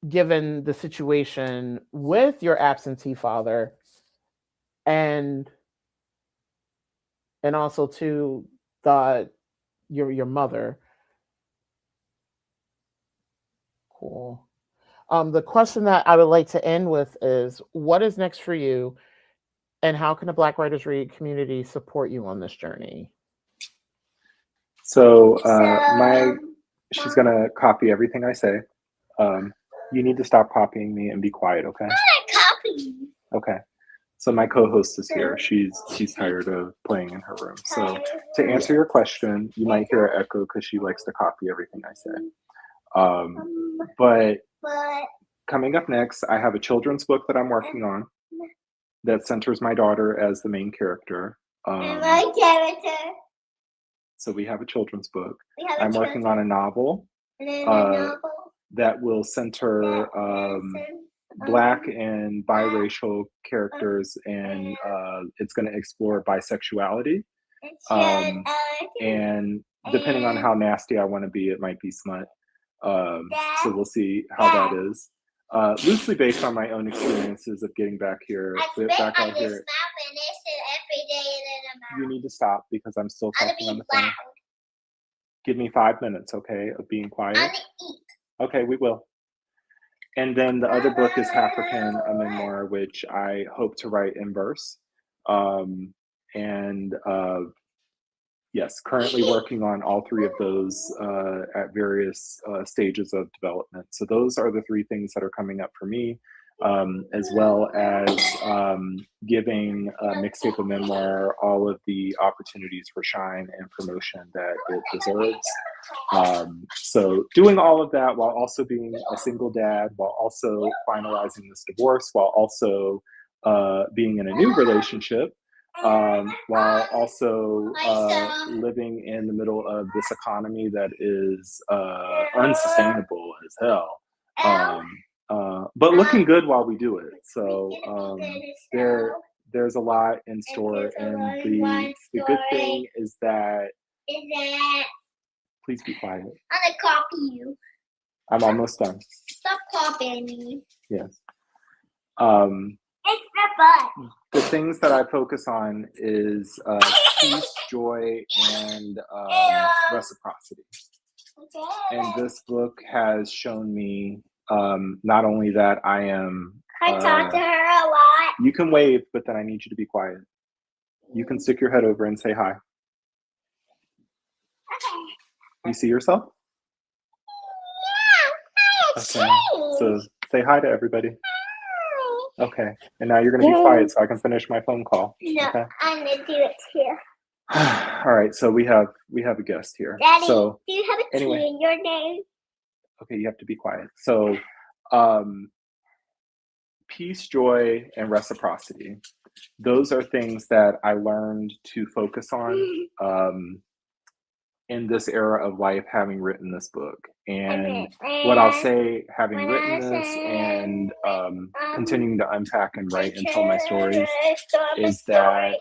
the situation with your absentee father, and also to your mother. Cool. The question that I would like to end with is, what is next for you? And how can the Black Writers Read community support you on this journey? So she's gonna copy everything I say. You need to stop copying me and be quiet, okay? Copy. Okay. So my co-host is here. She's tired of playing in her room. So to answer your question, you might hear an echo because she likes to copy everything I say. But coming up next, I have a children's book that I'm working on that centers my daughter as the main character. My character. So we have a children's book. I'm working on a novel that will center Black and biracial characters, and it's going to explore bisexuality. And depending on how nasty I want to be, it might be smut. So we'll see how that is. Loosely based on my own experiences of getting back here. Back out here. You need to stop because I'm still talking on the phone. Give me 5 minutes, okay, of being quiet. Okay, we will. And then the other book is African, a memoir, which I hope to write in verse. Yes, currently working on all three of those at various stages of development. So those are the three things that are coming up for me, as well as giving Mixtape, a memoir, all of the opportunities for shine and promotion that it deserves. So doing all of that while also being a single dad, while also finalizing this divorce, while also being in a new relationship, while also living in the middle of this economy that is unsustainable as hell, but looking good while we do it. So there's a lot in store, and the good thing is that please be quiet. I'm gonna copy you. I'm almost done. Stop copying me. Yes. It's the butt. The things that I focus on is peace, joy, and reciprocity. And this book has shown me not only that I am... I talk to her a lot. You can wave, but then I need you to be quiet. You can stick your head over and say hi. Okay. You see yourself? Yeah, okay. So say hi to everybody. Okay, and now you're going to be quiet so I can finish my phone call. No, okay? I'm going to do it too. All right, so we have a guest here. Daddy, so, do you have a anyway, T in your name? Okay, you have to be quiet. So, peace, joy, and reciprocity. Those are things that I learned to focus on in this era of life, having written this book. And what I'll say, having written this and continuing to unpack and write and tell my stories, is that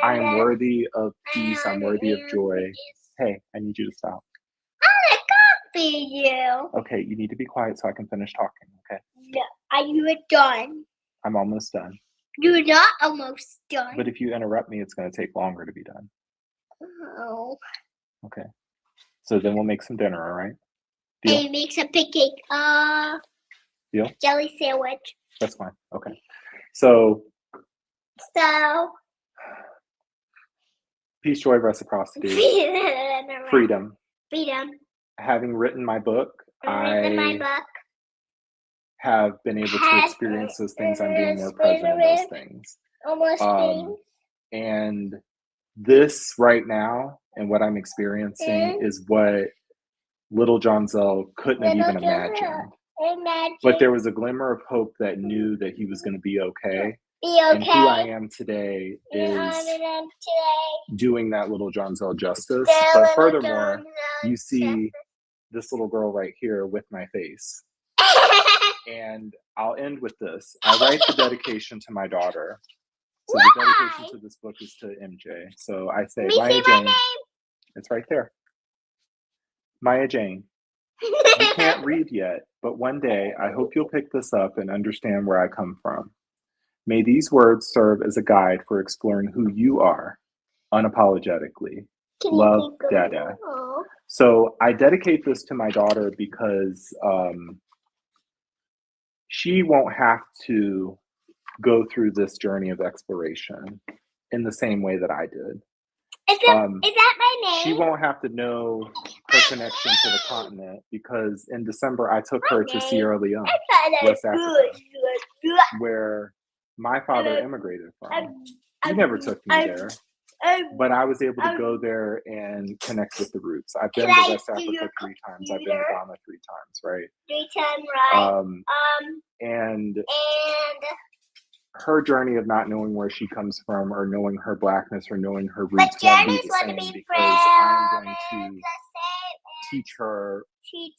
I am worthy of peace, I'm worthy of joy. Hey, I need you to stop. I'm gonna copy you. Okay, you need to be quiet so I can finish talking, okay? No, are you done? I'm almost done. You're not almost done. But if you interrupt me, it's going to take longer to be done. Oh. Okay. So then we'll make some dinner, all right? Deal? And make some pancake. Deal? Jelly sandwich. That's fine. Okay. So peace, joy, reciprocity, freedom. Freedom. Having written my book, I have been able to experience those things. I'm being more present in those things. And this right now and what I'm experiencing is what little Johnzelle couldn't have even imagined. But there was a glimmer of hope that knew that he was going to be okay. And who I am today is doing that little Johnzelle justice. But furthermore, you see this little girl right here with my face. And I'll end with this. I write the dedication to my daughter. So the dedication to this book is to MJ. So I say, Maya Jane. It's right there. Maya Jane. You can't read yet, but one day I hope you'll pick this up and understand where I come from. May these words serve as a guide for exploring who you are unapologetically. Love, Dada. So I dedicate this to my daughter because she won't have to go through this journey of exploration in the same way that I did. Is that my name? She won't have to know her connection to the continent because in December I took her to Sierra Leone, West Africa, where my father immigrated from. He never took me there, but I was able to go there and connect with the roots. I've been to West Africa 3 times. I've been to Ghana 3 times, right? 3 times, right? And her journey of not knowing where she comes from or knowing her blackness or knowing her roots won't be the same because I'm going to teach her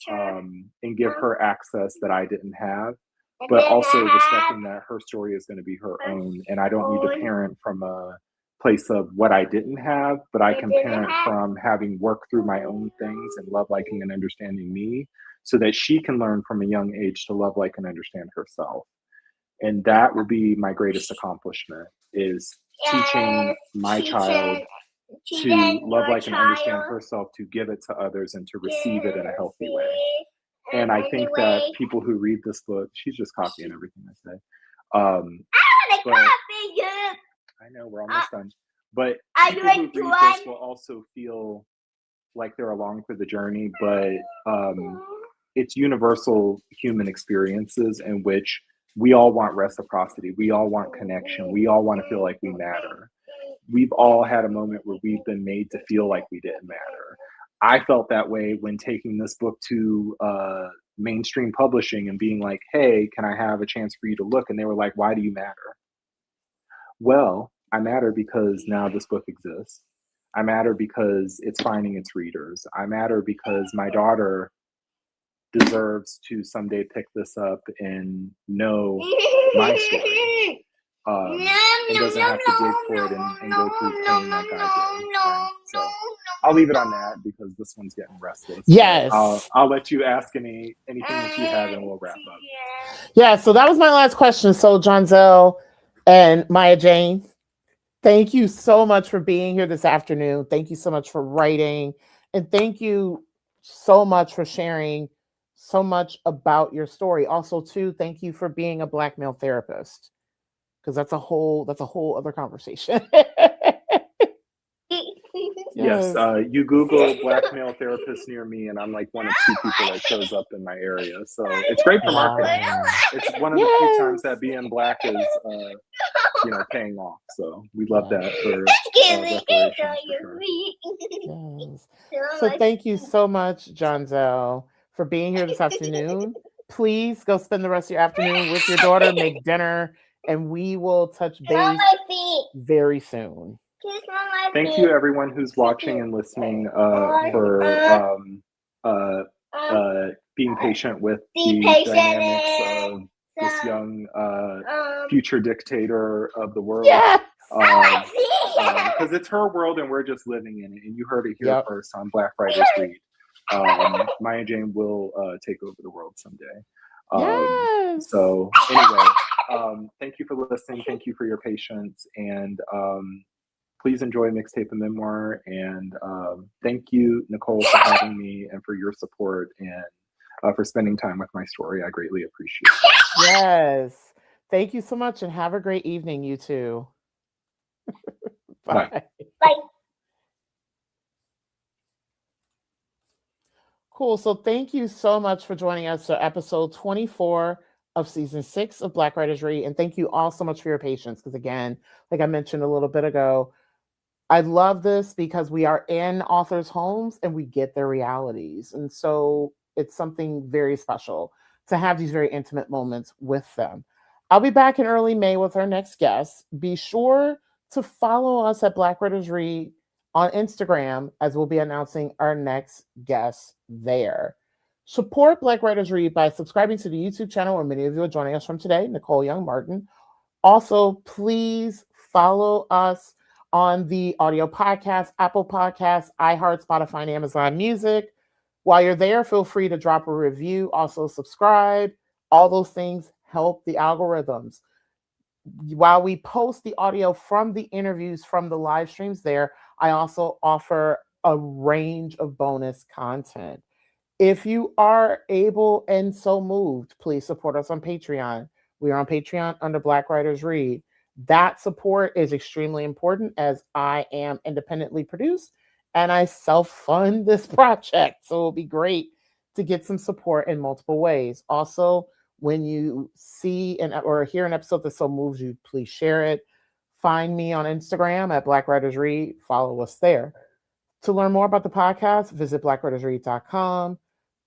and give her access that I didn't have, but also respecting that her story is going to be her own. And I don't need to parent from a place of what I didn't have, but I can parent from having worked through my own things and love, liking, and understanding me so that she can learn from a young age to love, like, and understand herself. And that will be my greatest accomplishment, is teaching my child to love, like, and understand herself, to give it to others, and to receive it in a healthy way. And I think that people who read this book, she's just copying everything I say. But I know we're almost done. But people who read this will also feel like they're along for the journey, but it's universal human experiences in which we all want reciprocity. We all want connection. We all want to feel like we matter. We've all had a moment where we've been made to feel like we didn't matter. I felt that way when taking this book to mainstream publishing and being like, hey, can I have a chance for you to look? And they were like, why do you matter? Well, I matter because now this book exists. I matter because it's finding its readers. I matter because my daughter deserves to someday pick this up and know my story. And doesn't have to dig for it and go through pain like I did. Right? So I'll leave it on that because this one's getting restless. Yes. I'll let you ask anything that you have and we'll wrap up. Yeah, so that was my last question. So Johnzelle and Maya Jane, thank you so much for being here this afternoon. Thank you so much for writing. And thank you so much for sharing so much about your story. Also, too, thank you for being a Black male therapist. Because that's a whole other conversation. Yes, you Google Black male therapist near me, and I'm like one of 2 people that shows up in my area. So it's great for marketing. It's one of the few times that being Black is, paying off. So we love that for reparations, for sure. Yes. So thank you so much, Johnzelle, for being here this afternoon. Please go spend the rest of your afternoon with your daughter, make dinner, and we will touch base very soon. Thank you, everyone who's watching and listening, for being patient with the dynamics of this young future dictator of the world. Yes. Because it's her world and we're just living in it. And you heard it here first on Black Writers Read. Maya Jane will take over the world someday. Yes. So anyway, thank you for listening. Thank you for your patience. And please enjoy Mixtape and Memoir. And thank you, Nicole, for having me and for your support and for spending time with my story. I greatly appreciate it. Yes. Thank you so much and have a great evening, you two. Bye. Bye. Cool. So thank you so much for joining us for episode 24 of season 6 of Black Writers Read. And thank you all so much for your patience. Because again, like I mentioned a little bit ago, I love this because we are in authors' homes and we get their realities. And so it's something very special to have these very intimate moments with them. I'll be back in early May with our next guest. Be sure to follow us at Black Writers Read on Instagram, as we'll be announcing our next guest there. Support Black Writers Read by subscribing to the YouTube channel where many of you are joining us from today, Nicole Young Martin. Also, please follow us on the audio podcast, Apple Podcasts, iHeart, Spotify, and Amazon Music. While you're there, feel free to drop a review. Also, subscribe. All those things help the algorithms. While we post the audio from the interviews from the live streams there, I also offer a range of bonus content. If you are able and so moved, please support us on Patreon. We are on Patreon under Black Writers Read. That support is extremely important as I am independently produced and I self-fund this project. So it'll be great to get some support in multiple ways. Also, when you see or hear an episode that so moves you, please share it. Find me on Instagram at Black Writers Read. Follow us there. To learn more about the podcast, visit blackwritersread.com.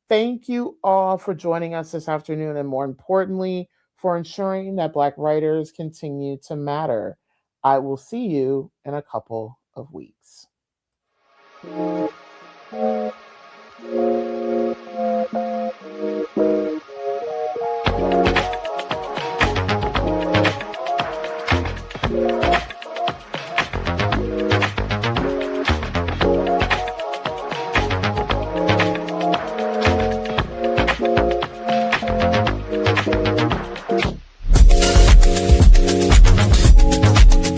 Thank you all for joining us this afternoon, and more importantly, for ensuring that Black writers continue to matter. I will see you in a couple of weeks.